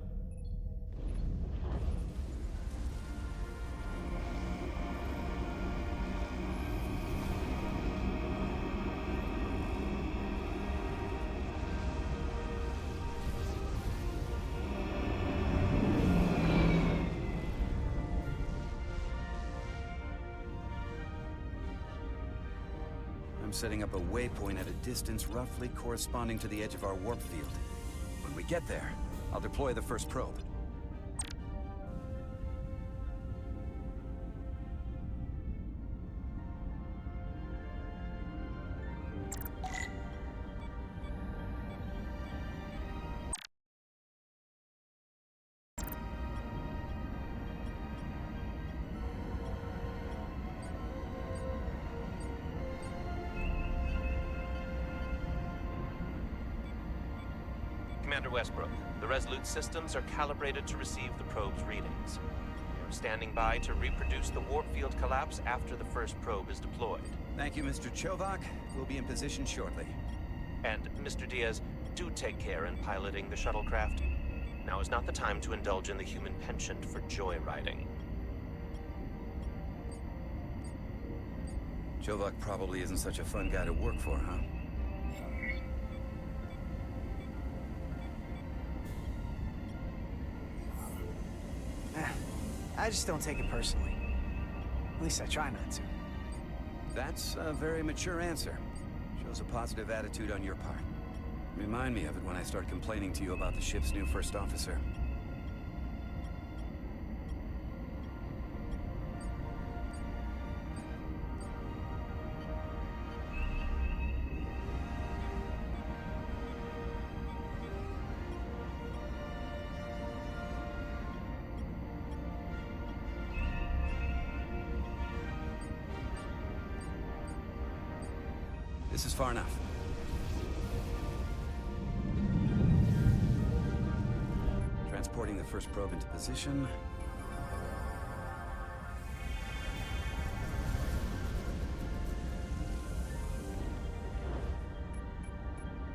I'm setting up a waypoint at a distance roughly corresponding to the edge of our warp field. When we get there, I'll deploy the first probe. Commander Westbrook, the Resolute systems are calibrated to receive the probe's readings. We're standing by to reproduce the warp field collapse after the first probe is deployed. Thank you, Mr. Chovak. We'll be in position shortly. And, Mr. Diaz, do take care in piloting the shuttlecraft. Now is not the time to indulge in the human penchant for joyriding. Chovak probably isn't such a fun guy to work for, huh? I just don't take it personally. At least I try not to. That's a very mature answer. Shows a positive attitude on your part. Remind me of it when I start complaining to you about the ship's new first officer. This is far enough. Transporting the first probe into position.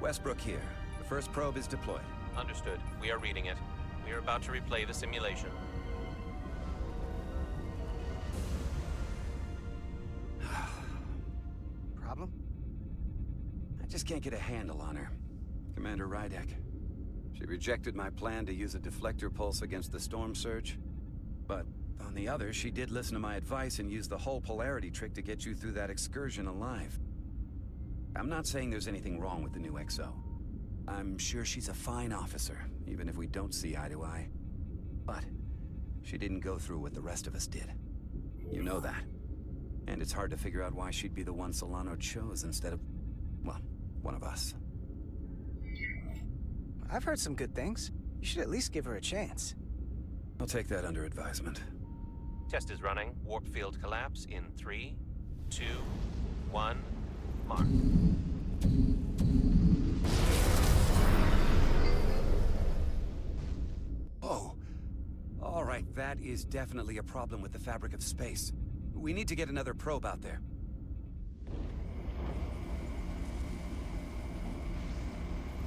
Westbrook here. The first probe is deployed. Understood. We are reading it. We are about to replay the simulation. Problem? I just can't get a handle on her. Commander Rydek. She rejected my plan to use a deflector pulse against the storm surge. But on the other, she did listen to my advice and use the whole polarity trick to get you through that excursion alive. I'm not saying there's anything wrong with the new XO. I'm sure she's a fine officer, even if we don't see eye to eye. But she didn't go through what the rest of us did. You know that. And it's hard to figure out why she'd be the one Solano chose instead of, well, one of us. I've heard some good things. You should at least give her a chance. I'll take that under advisement. Test is running. Warp field collapse in 3, 2, 1, mark. Oh. All right, that is definitely a problem with the fabric of space. We need to get another probe out there.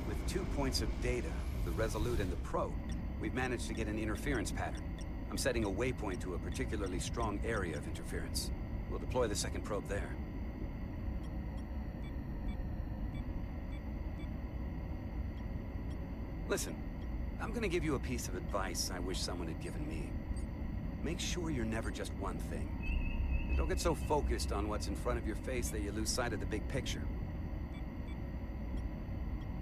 With 2 points of data, the Resolute and the probe, we've managed to get an interference pattern. I'm setting a waypoint to a particularly strong area of interference. We'll deploy the second probe there. Listen, I'm gonna give you a piece of advice I wish someone had given me. Make sure you're never just one thing. And don't get so focused on what's in front of your face that you lose sight of the big picture.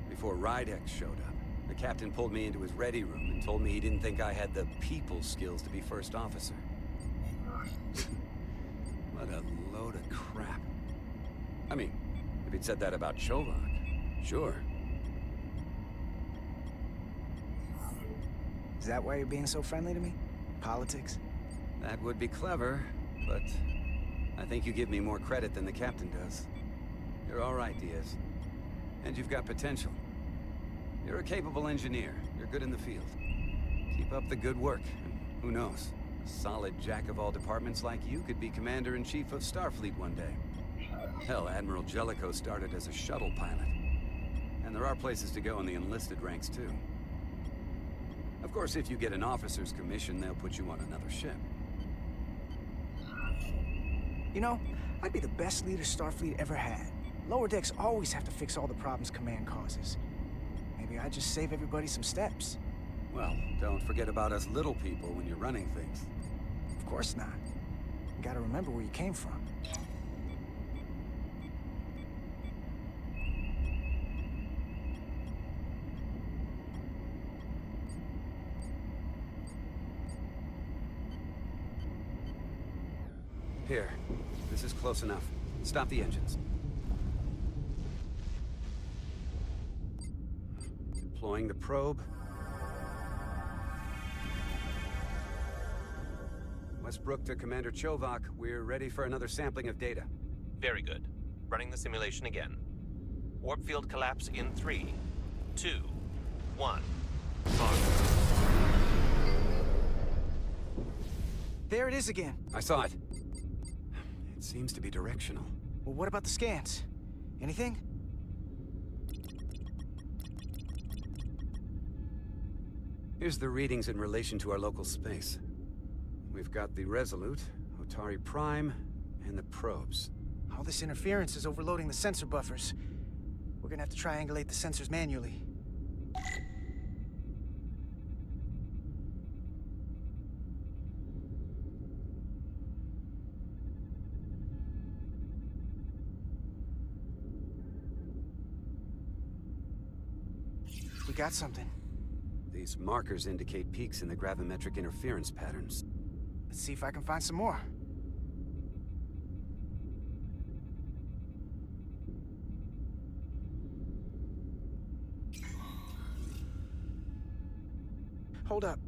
Before Rydek showed up, the captain pulled me into his ready room and told me he didn't think I had the people skills to be first officer. What a load of crap. I mean, if he'd said that about Chovak, sure. Is that why you're being so friendly to me? Politics? That would be clever, but I think you give me more credit than the captain does. You're all right, Diaz. And you've got potential. You're a capable engineer. You're good in the field. Keep up the good work. Who knows? A solid jack of all departments like you could be Commander-in-Chief of Starfleet one day. Hell, Admiral Jellicoe started as a shuttle pilot. And there are places to go in the enlisted ranks, too. Of course, if you get an officer's commission, they'll put you on another ship. You know, I'd be the best leader Starfleet ever had. Lower decks always have to fix all the problems Command causes. Maybe I'd just save everybody some steps. Well, don't forget about us little people when you're running things. Of course not. You gotta remember where you came from. Here. This is close enough. Stop the engines. Deploying the probe. Westbrook to Commander Chovak. We're ready for another sampling of data. Very good. Running the simulation again. Warp field collapse in 3, 2, 1. Mark. There it is again. I saw it. It seems to be directional. Well, what about the scans? Anything? Here's the readings in relation to our local space. We've got the Resolute, Otari Prime, and the probes. All this interference is overloading the sensor buffers. We're gonna have to triangulate the sensors manually. We got something. These markers indicate peaks in the gravimetric interference patterns. Let's see if I can find some more. Hold up.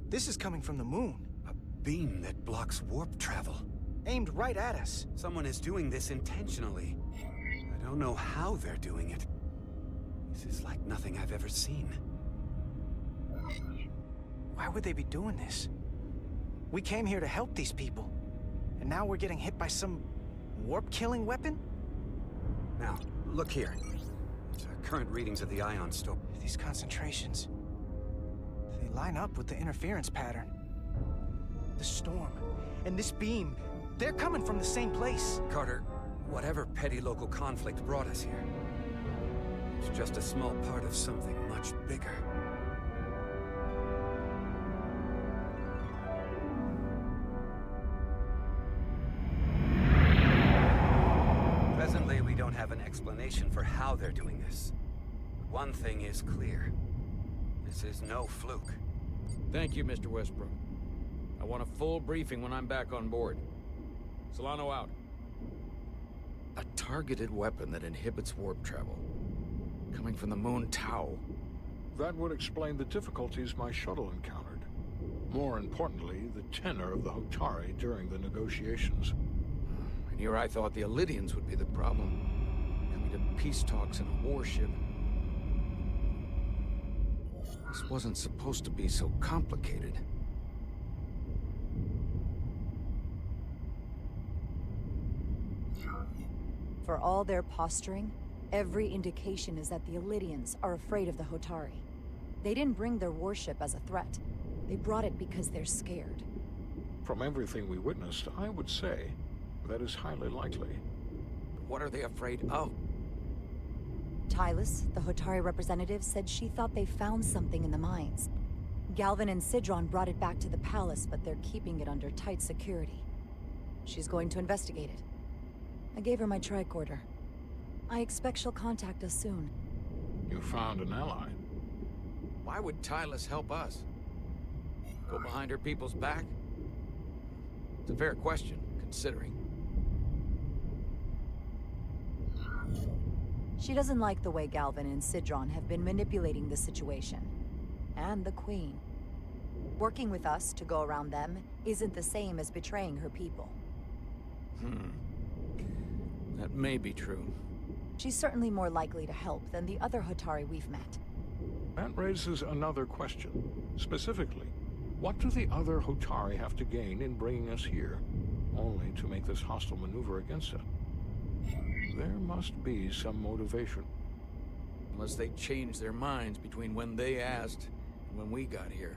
This is coming from the moon. A beam that blocks warp travel. Aimed right at us. Someone is doing this intentionally. I don't know how they're doing it. This is like nothing I've ever seen. Why would they be doing this? We came here to help these people. And now we're getting hit by some warp-killing weapon? Now, look here. Current readings of the ion storm. These concentrations... they line up with the interference pattern. The storm and this beam, they're coming from the same place. Carter, whatever petty local conflict brought us here, it's just a small part of something much bigger. Presently, we don't have an explanation for how they're doing this. But one thing is clear. This is no fluke. Thank you, Mr. Westbrook. I want a full briefing when I'm back on board. Solano out. A targeted weapon that inhibits warp travel. Coming from the moon Tau. That would explain the difficulties my shuttle encountered. More importantly, the tenor of the Hotari during the negotiations. And here I thought the Elydians would be the problem. Coming to peace talks in a warship. This wasn't supposed to be so complicated. For all their posturing, every indication is that the Elydians are afraid of the Hotari. They didn't bring their warship as a threat. They brought it because they're scared. From everything we witnessed, I would say that is highly likely. What are they afraid of? Tylus, the Hotari representative, said she thought they found something in the mines. Galvin and Sidron brought it back to the palace, but they're keeping it under tight security. She's going to investigate it. I gave her my tricorder. I expect she'll contact us soon. You found an ally. Why would Tylus help us? Go behind her people's back? It's a fair question, considering. She doesn't like the way Galvin and Sidron have been manipulating the situation. And the Queen. Working with us to go around them isn't the same as betraying her people. That may be true. She's certainly more likely to help than the other Hotari we've met. That raises another question. Specifically, what do the other Hotari have to gain in bringing us here, only to make this hostile maneuver against it? There must be some motivation. Unless they changed their minds between when they asked and when we got here.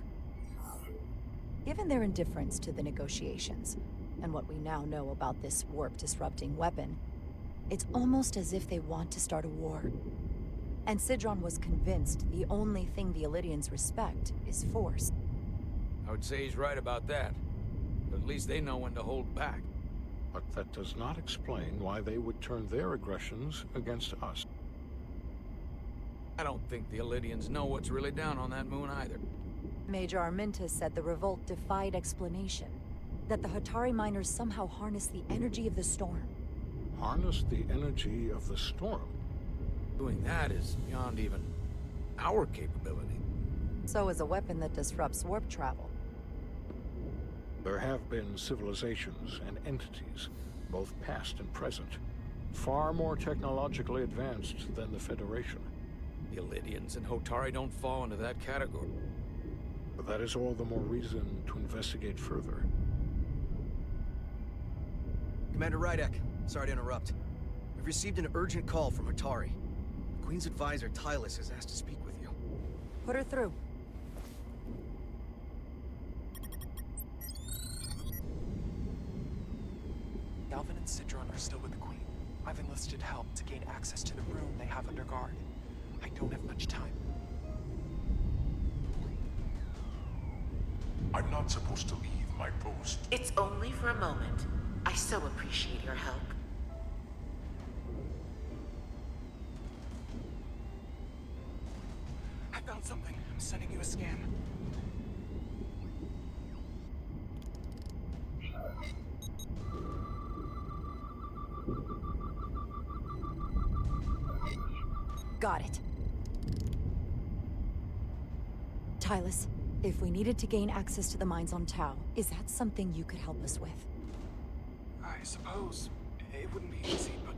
Given their indifference to the negotiations, and what we now know about this warp-disrupting weapon, it's almost as if they want to start a war. And Sidron was convinced the only thing the Elydians respect is force. I would say he's right about that. But at least they know when to hold back. But that does not explain why they would turn their aggressions against us. I don't think the Elydians know what's really down on that moon either. Major Arminta said the revolt defied explanation. That the Hotari miners somehow harness the energy of the storm. Harness the energy of the storm? Doing that is beyond even our capability. So is a weapon that disrupts warp travel. There have been civilizations and entities, both past and present, far more technologically advanced than the Federation. The Illidians and Hotari don't fall into that category. But that is all the more reason to investigate further. Commander Rydek, sorry to interrupt. We've received an urgent call from Hotari. The Queen's advisor, Tylus, has asked to speak with you. Put her through. Galvin and Sidron are still with the Queen. I've enlisted help to gain access to the room they have under guard. I don't have much time. I'm not supposed to leave my post. It's only for a moment. I so appreciate your help. I found something. I'm sending you a scan. Got it. Tylus, if we needed to gain access to the mines on Tau, is that something you could help us with? I suppose it wouldn't be easy, but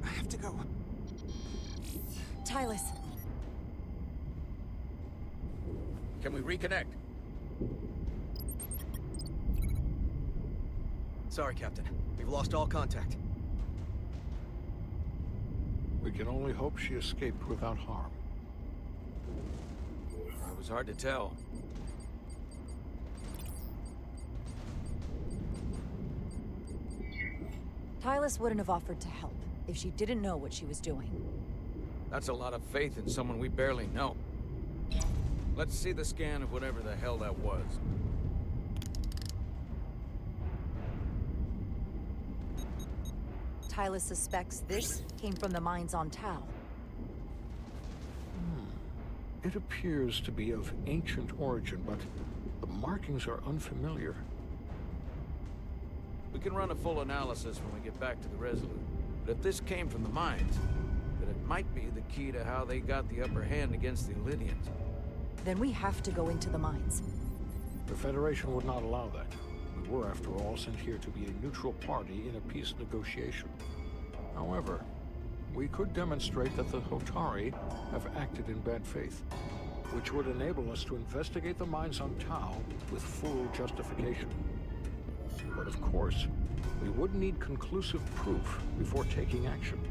I have to go. Tylus. Can we reconnect? Sorry, Captain. We've lost all contact. We can only hope she escaped without harm. It was hard to tell. Tylus wouldn't have offered to help if she didn't know what she was doing. That's a lot of faith in someone we barely know. Let's see the scan of whatever the hell that was. Tylus suspects this came from the mines on Tau. It appears to be of ancient origin, but the markings are unfamiliar. We can run a full analysis when we get back to the Resolute. But if this came from the mines, then it might be the key to how they got the upper hand against the Illidians. Then we have to go into the mines. The Federation would not allow that. We were, after all, sent here to be a neutral party in a peace negotiation. However, we could demonstrate that the Hotari have acted in bad faith, which would enable us to investigate the mines on Tau with full justification. But of course, we would need conclusive proof before taking action.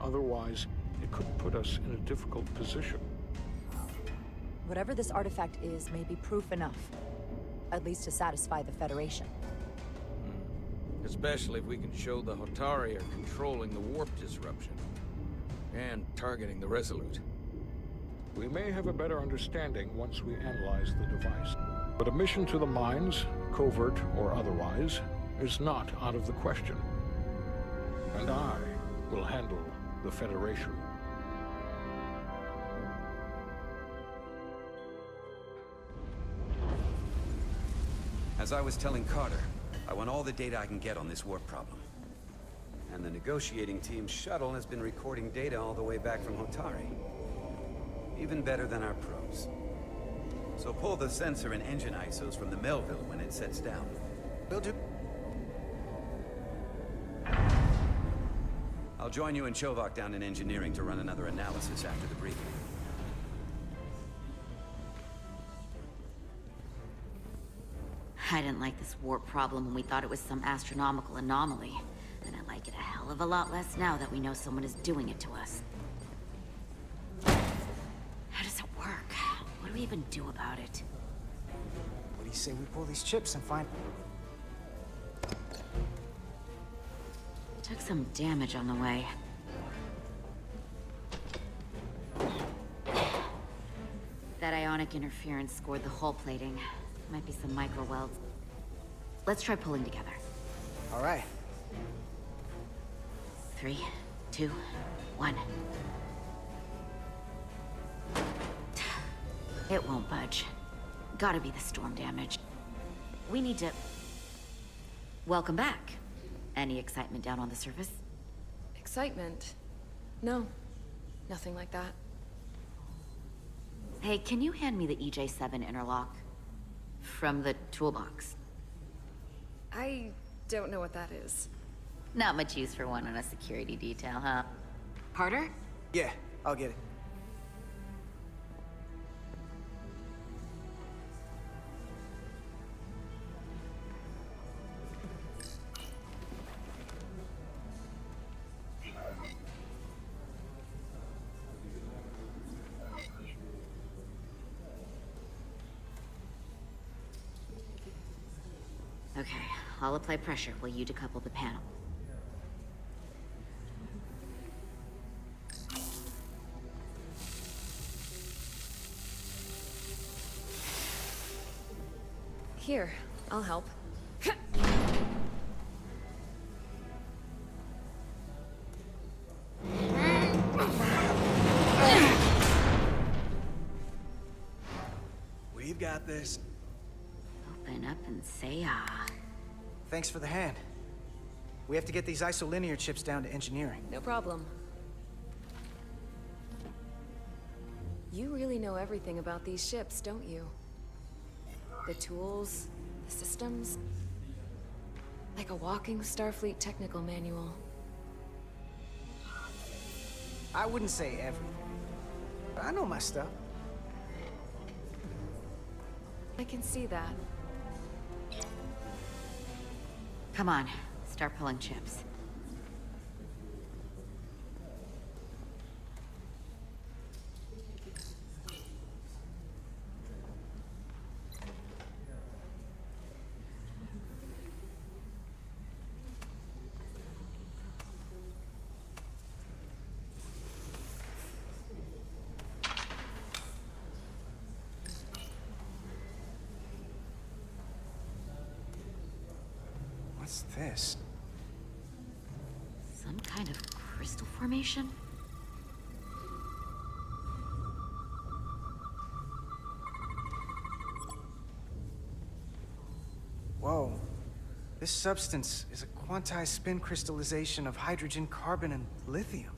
Otherwise, it could put us in a difficult position. Whatever this artifact is may be proof enough. At least to satisfy the Federation. Especially if we can show the Hotari are controlling the warp disruption. And targeting the Resolute. We may have a better understanding once we analyze the device. But a mission to the mines, covert or otherwise, is not out of the question. And I will handle the Federation. As I was telling Carter, I want all the data I can get on this warp problem. And the negotiating team's shuttle has been recording data all the way back from Hotari. Even better than our probes. So pull the sensor and engine ISOs from the Melville when it sets down. Will do. I'll join you and Chovak down in engineering to run another analysis after the briefing. I didn't like this warp problem when we thought it was some astronomical anomaly. And I like it a hell of a lot less now that we know someone is doing it to us. How does it work? What do we even do about it? What do you say we pull these chips and find... Took some damage on the way. That ionic interference scored the hull plating. Might be some micro welds. Let's try pulling together. All right. 3, 2, 1. It won't budge. Gotta be the storm damage. We need to... Welcome back. Any excitement down on the surface? Excitement? No. Nothing like that. Hey, can you hand me the EJ7 interlock? From the toolbox. I don't know what that is. Not much use for one on a security detail, huh? Carter? Yeah, I'll get it. Okay, I'll apply pressure while you decouple the panel. Here, I'll help. We've got this. Open up and say ah. Thanks for the hand. We have to get these isolinear chips down to engineering. No problem. You really know everything about these ships, don't you? The tools, the systems. Like a walking Starfleet technical manual. I wouldn't say everything, but I know my stuff. I can see that. Come on, start pulling chips. What's this? Some kind of crystal formation? Whoa. This substance is a quantized spin crystallization of hydrogen, carbon, and lithium.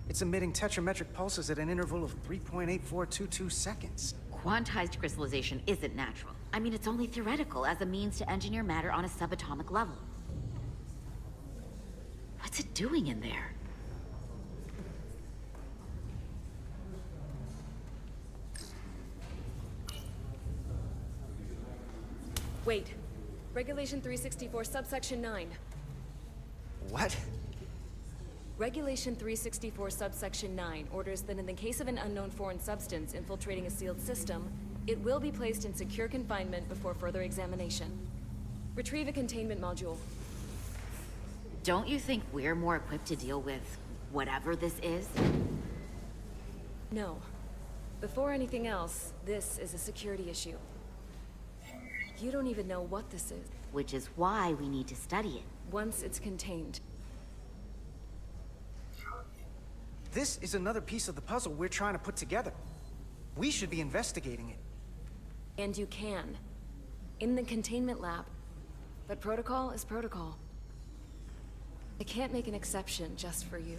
It's emitting tetrametric pulses at an interval of 3.8422 seconds. Quantized crystallization isn't natural. I mean, it's only theoretical as a means to engineer matter on a subatomic level. What's it doing in there? Wait. Regulation 364, subsection 9. What? Regulation 364, subsection 9 orders that in the case of an unknown foreign substance infiltrating a sealed system, it will be placed in secure confinement before further examination. Retrieve a containment module. Don't you think we're more equipped to deal with whatever this is? No. Before anything else, this is a security issue. You don't even know what this is. Which is why we need to study it. Once it's contained. This is another piece of the puzzle we're trying to put together. We should be investigating it. And you can. In the containment lab. But protocol is protocol. I can't make an exception just for you.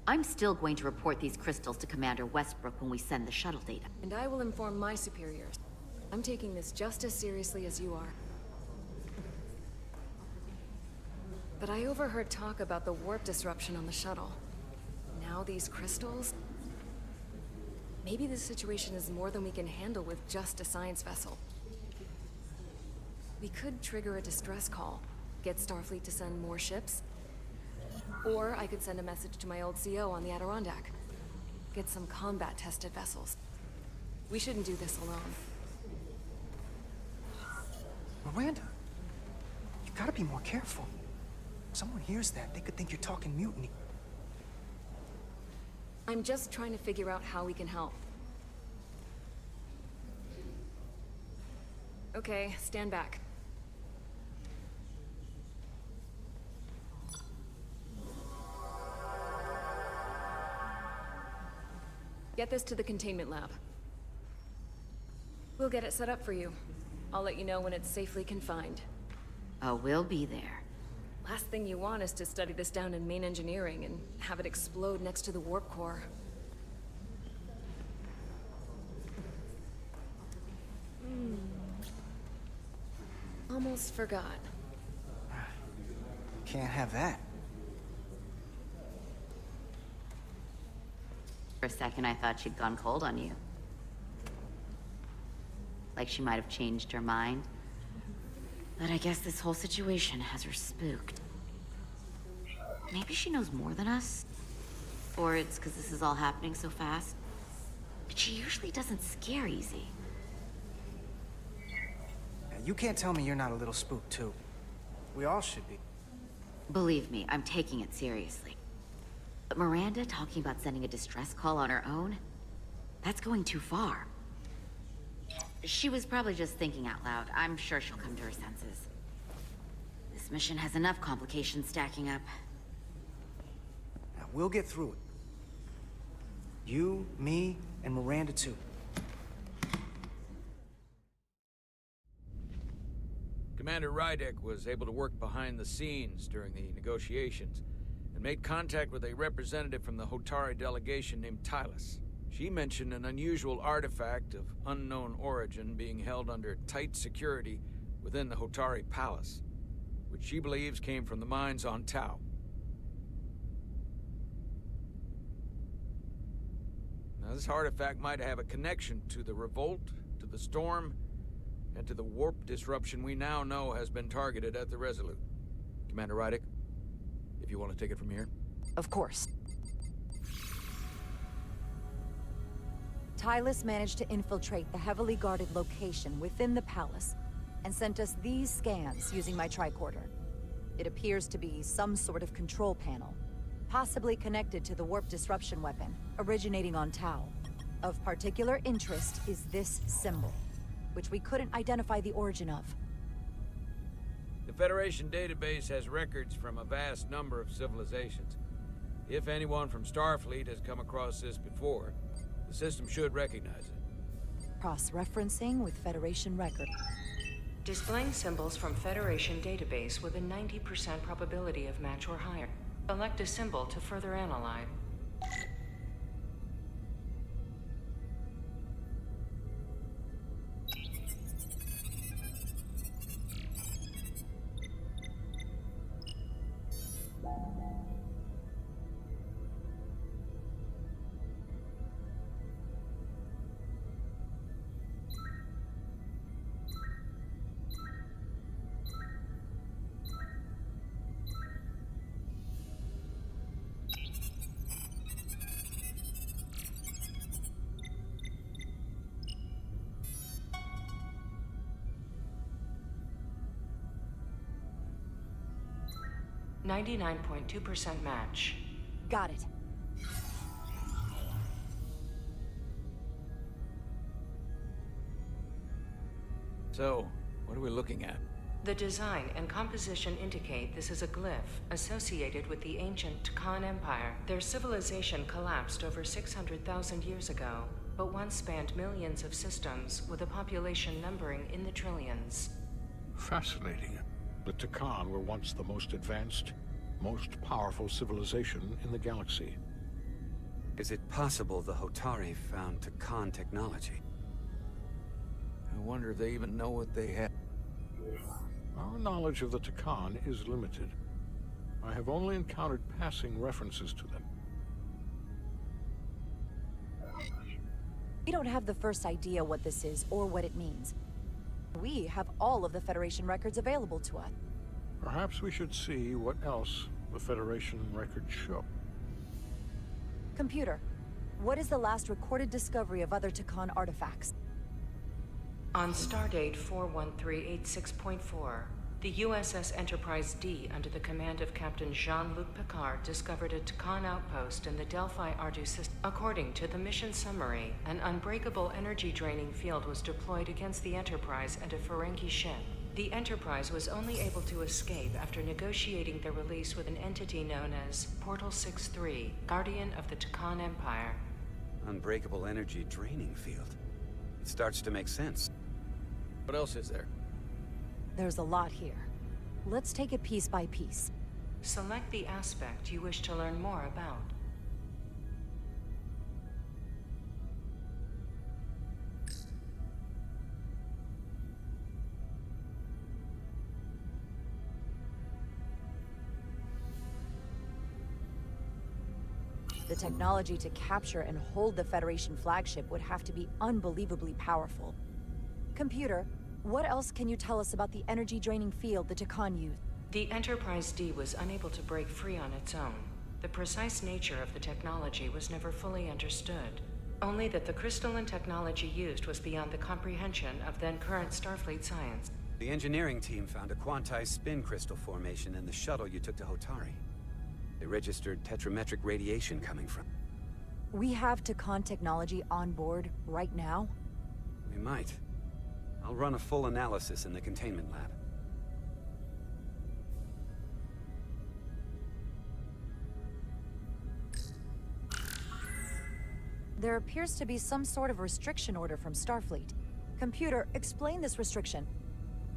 I'm still going to report these crystals to Commander Westbrook when we send the shuttle data. And I will inform my superiors. I'm taking this just as seriously as you are. But I overheard talk about the warp disruption on the shuttle. Now these crystals? Maybe this situation is more than we can handle with just a science vessel. We could trigger a distress call, get Starfleet to send more ships. Or I could send a message to my old CO on the Adirondack. Get some combat-tested vessels. We shouldn't do this alone. Miranda, you gotta be more careful. If someone hears that, they could think you're talking mutiny. I'm just trying to figure out how we can help. Okay, stand back. Get this to the containment lab. We'll get it set up for you. I'll let you know when it's safely confined. Oh, we'll be there. Last thing you want is to study this down in main engineering and have it explode next to the warp core. Almost forgot. Can't have that. For a second, I thought she'd gone cold on you. Like she might have changed her mind. But I guess this whole situation has her spooked. Maybe she knows more than us? Or it's because this is all happening so fast? But she usually doesn't scare easy. You can't tell me you're not a little spooked, too. We all should be. Believe me, I'm taking it seriously. But Miranda talking about sending a distress call on her own? That's going too far. She was probably just thinking out loud. I'm sure she'll come to her senses. This mission has enough complications stacking up. Now, we'll get through it. You, me, and Miranda, too. Commander Rydek was able to work behind the scenes during the negotiations and made contact with a representative from the Hotari delegation named Tylus. She mentioned an unusual artifact of unknown origin being held under tight security within the Hotari Palace, which she believes came from the mines on Tau. Now, this artifact might have a connection to the revolt, to the storm, and to the warp disruption we now know has been targeted at the Resolute. Commander Rydek, if you want to take it from here. Of course. Tylus managed to infiltrate the heavily guarded location within the palace and sent us these scans using my tricorder. It appears to be some sort of control panel, possibly connected to the warp disruption weapon originating on Tau. Of particular interest is this symbol, which we couldn't identify the origin of. The Federation database has records from a vast number of civilizations. If anyone from Starfleet has come across this before, the system should recognize it. Cross-referencing with Federation record. Displaying symbols from Federation database with a 90% probability of match or higher. Select a symbol to further analyze. .2% match. Got it. So, what are we looking at? The design and composition indicate this is a glyph associated with the ancient Khan Empire. Their civilization collapsed over 600,000 years ago, but once spanned millions of systems with a population numbering in the trillions. Fascinating. The Takan were once the most advanced, most powerful civilization in the galaxy. Is it possible the Hotari found Takan technology? I wonder if they even know what they have. Our knowledge of the Takan is limited. I have only encountered passing references to them. We don't have the first idea what this is or what it means. We have all of the Federation records available to us. Perhaps we should see what else the Federation records show. Computer, what is the last recorded discovery of other Takan artifacts? On stardate 41386.4, the USS Enterprise D, under the command of Captain Jean-Luc Picard, discovered a Takan outpost in the Delphi Ardu system. According to the mission summary, an unbreakable energy-draining field was deployed against the Enterprise and a Ferengi ship. The Enterprise was only able to escape after negotiating their release with an entity known as Portal 6-3, Guardian of the Takan Empire. Unbreakable energy draining field. It starts to make sense. What else is there? There's a lot here. Let's take it piece by piece. Select the aspect you wish to learn more about. The the technology to capture and hold the Federation flagship would have to be unbelievably powerful. Computer, what else can you tell us about the energy-draining field the Takan used? The Enterprise D was unable to break free on its own. The precise nature of the technology was never fully understood. Only that the crystalline technology used was beyond the comprehension of then-current Starfleet science. The engineering team found a quantized spin crystal formation in the shuttle you took to Hotari. They registered tetrametric radiation coming from. We have Takan technology on board right now? We might. I'll run a full analysis in the containment lab. There appears to be some sort of restriction order from Starfleet. Computer, explain this restriction.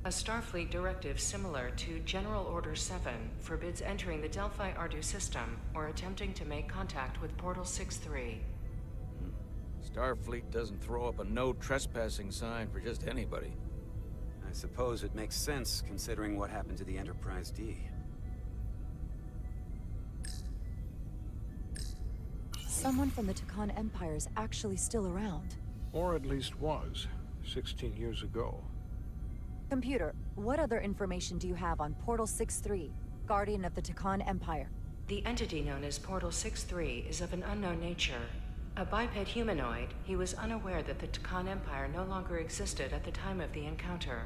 A Starfleet directive similar to General Order 7 forbids entering the Delphi Ardu system or attempting to make contact with Portal 6-3. Starfleet doesn't throw up a no trespassing sign for just anybody. I suppose it makes sense considering what happened to the Enterprise D. Someone from the Takan Empire is actually still around. Or at least was, 16 years ago. Computer, what other information do you have on Portal 6-3, Guardian of the Takan Empire? The entity known as Portal 6-3 is of an unknown nature. A biped humanoid, he was unaware that the Takan Empire no longer existed at the time of the encounter.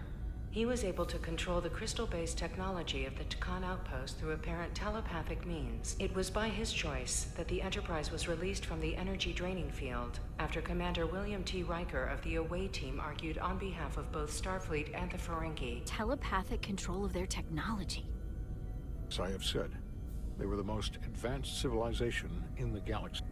He was able to control the crystal-based technology of the Takan outpost through apparent telepathic means. It was by his choice that the Enterprise was released from the energy draining field after Commander William T. Riker of the Away Team argued on behalf of both Starfleet and the Ferengi. Telepathic control of their technology. As I have said, they were the most advanced civilization in the galaxy.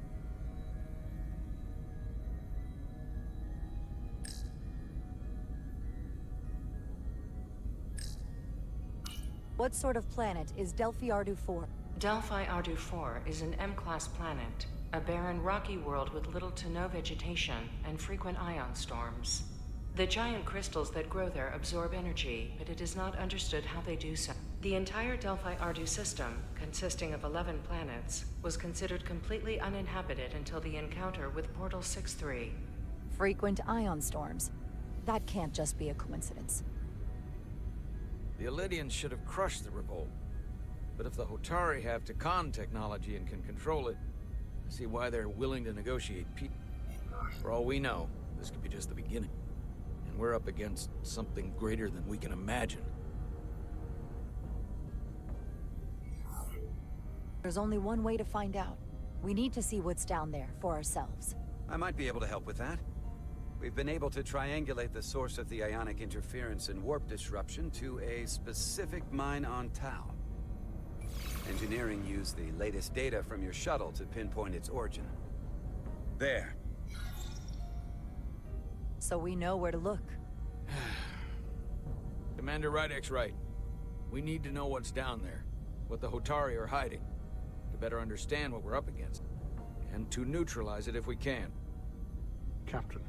What sort of planet is Delphi Ardu 4? Delphi Ardu 4 is an M-class planet, a barren rocky world with little to no vegetation and frequent ion storms. The giant crystals that grow there absorb energy, but it is not understood how they do so. The entire Delphi Ardu system, consisting of 11 planets, was considered completely uninhabited until the encounter with Portal 6-3. Frequent ion storms. That can't just be a coincidence. The Elydians should have crushed the revolt. But if the Hotari have Takan technology and can control it, I see why they're willing to negotiate peace. For all we know, this could be just the beginning. And we're up against something greater than we can imagine. There's only one way to find out. We need to see what's down there for ourselves. I might be able to help with that. We've been able to triangulate the source of the ionic interference and warp disruption to a specific mine on Tau. Engineering used the latest data from your shuttle to pinpoint its origin. There. So we know where to look. Commander Rydek's right. We need to know what's down there, what the Hotari are hiding, to better understand what we're up against, and to neutralize it if we can. Captain,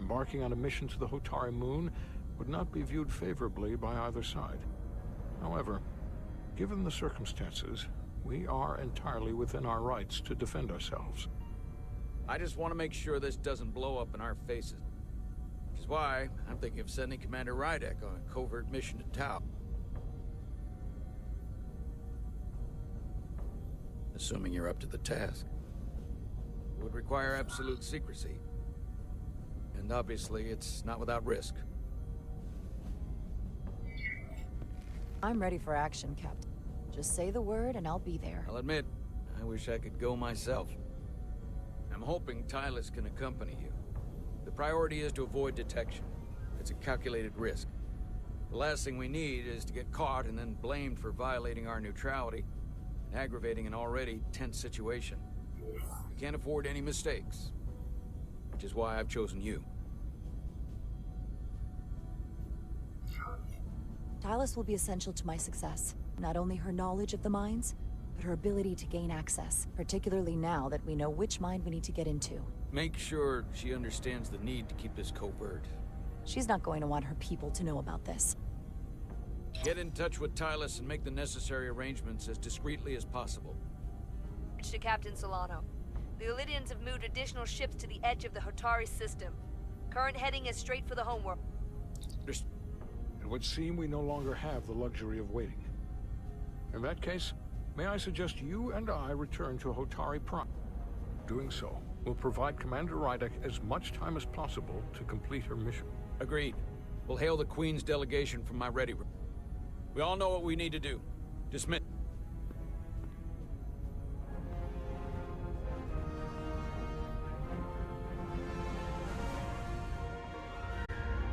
embarking on a mission to the Hotari moon would not be viewed favorably by either side. However, given the circumstances, we are entirely within our rights to defend ourselves. I just want to make sure this doesn't blow up in our faces. Which is why I'm thinking of sending Commander Rydek on a covert mission to Tau. Assuming you're up to the task. It would require absolute secrecy. And obviously, it's not without risk. I'm ready for action, Captain. Just say the word and I'll be there. I'll admit, I wish I could go myself. I'm hoping Tylus can accompany you. The priority is to avoid detection. It's a calculated risk. The last thing we need is to get caught and then blamed for violating our neutrality and aggravating an already tense situation. We can't afford any mistakes. Which is why I've chosen you. Tylus will be essential to my success. Not only her knowledge of the mines, but her ability to gain access, particularly now that we know which mine we need to get into. Make sure she understands the need to keep this covert. She's not going to want her people to know about this. Get in touch with Tylus and make the necessary arrangements as discreetly as possible. To Captain Solano. The Illydians have moved additional ships to the edge of the Hotari system. Current heading is straight for the homeworld. It would seem we no longer have the luxury of waiting. In that case, may I suggest you and I return to Hotari Prime? Doing so will provide Commander Rydek as much time as possible to complete her mission. Agreed. We'll hail the Queen's delegation from my ready room. We all know what we need to do. Dismiss.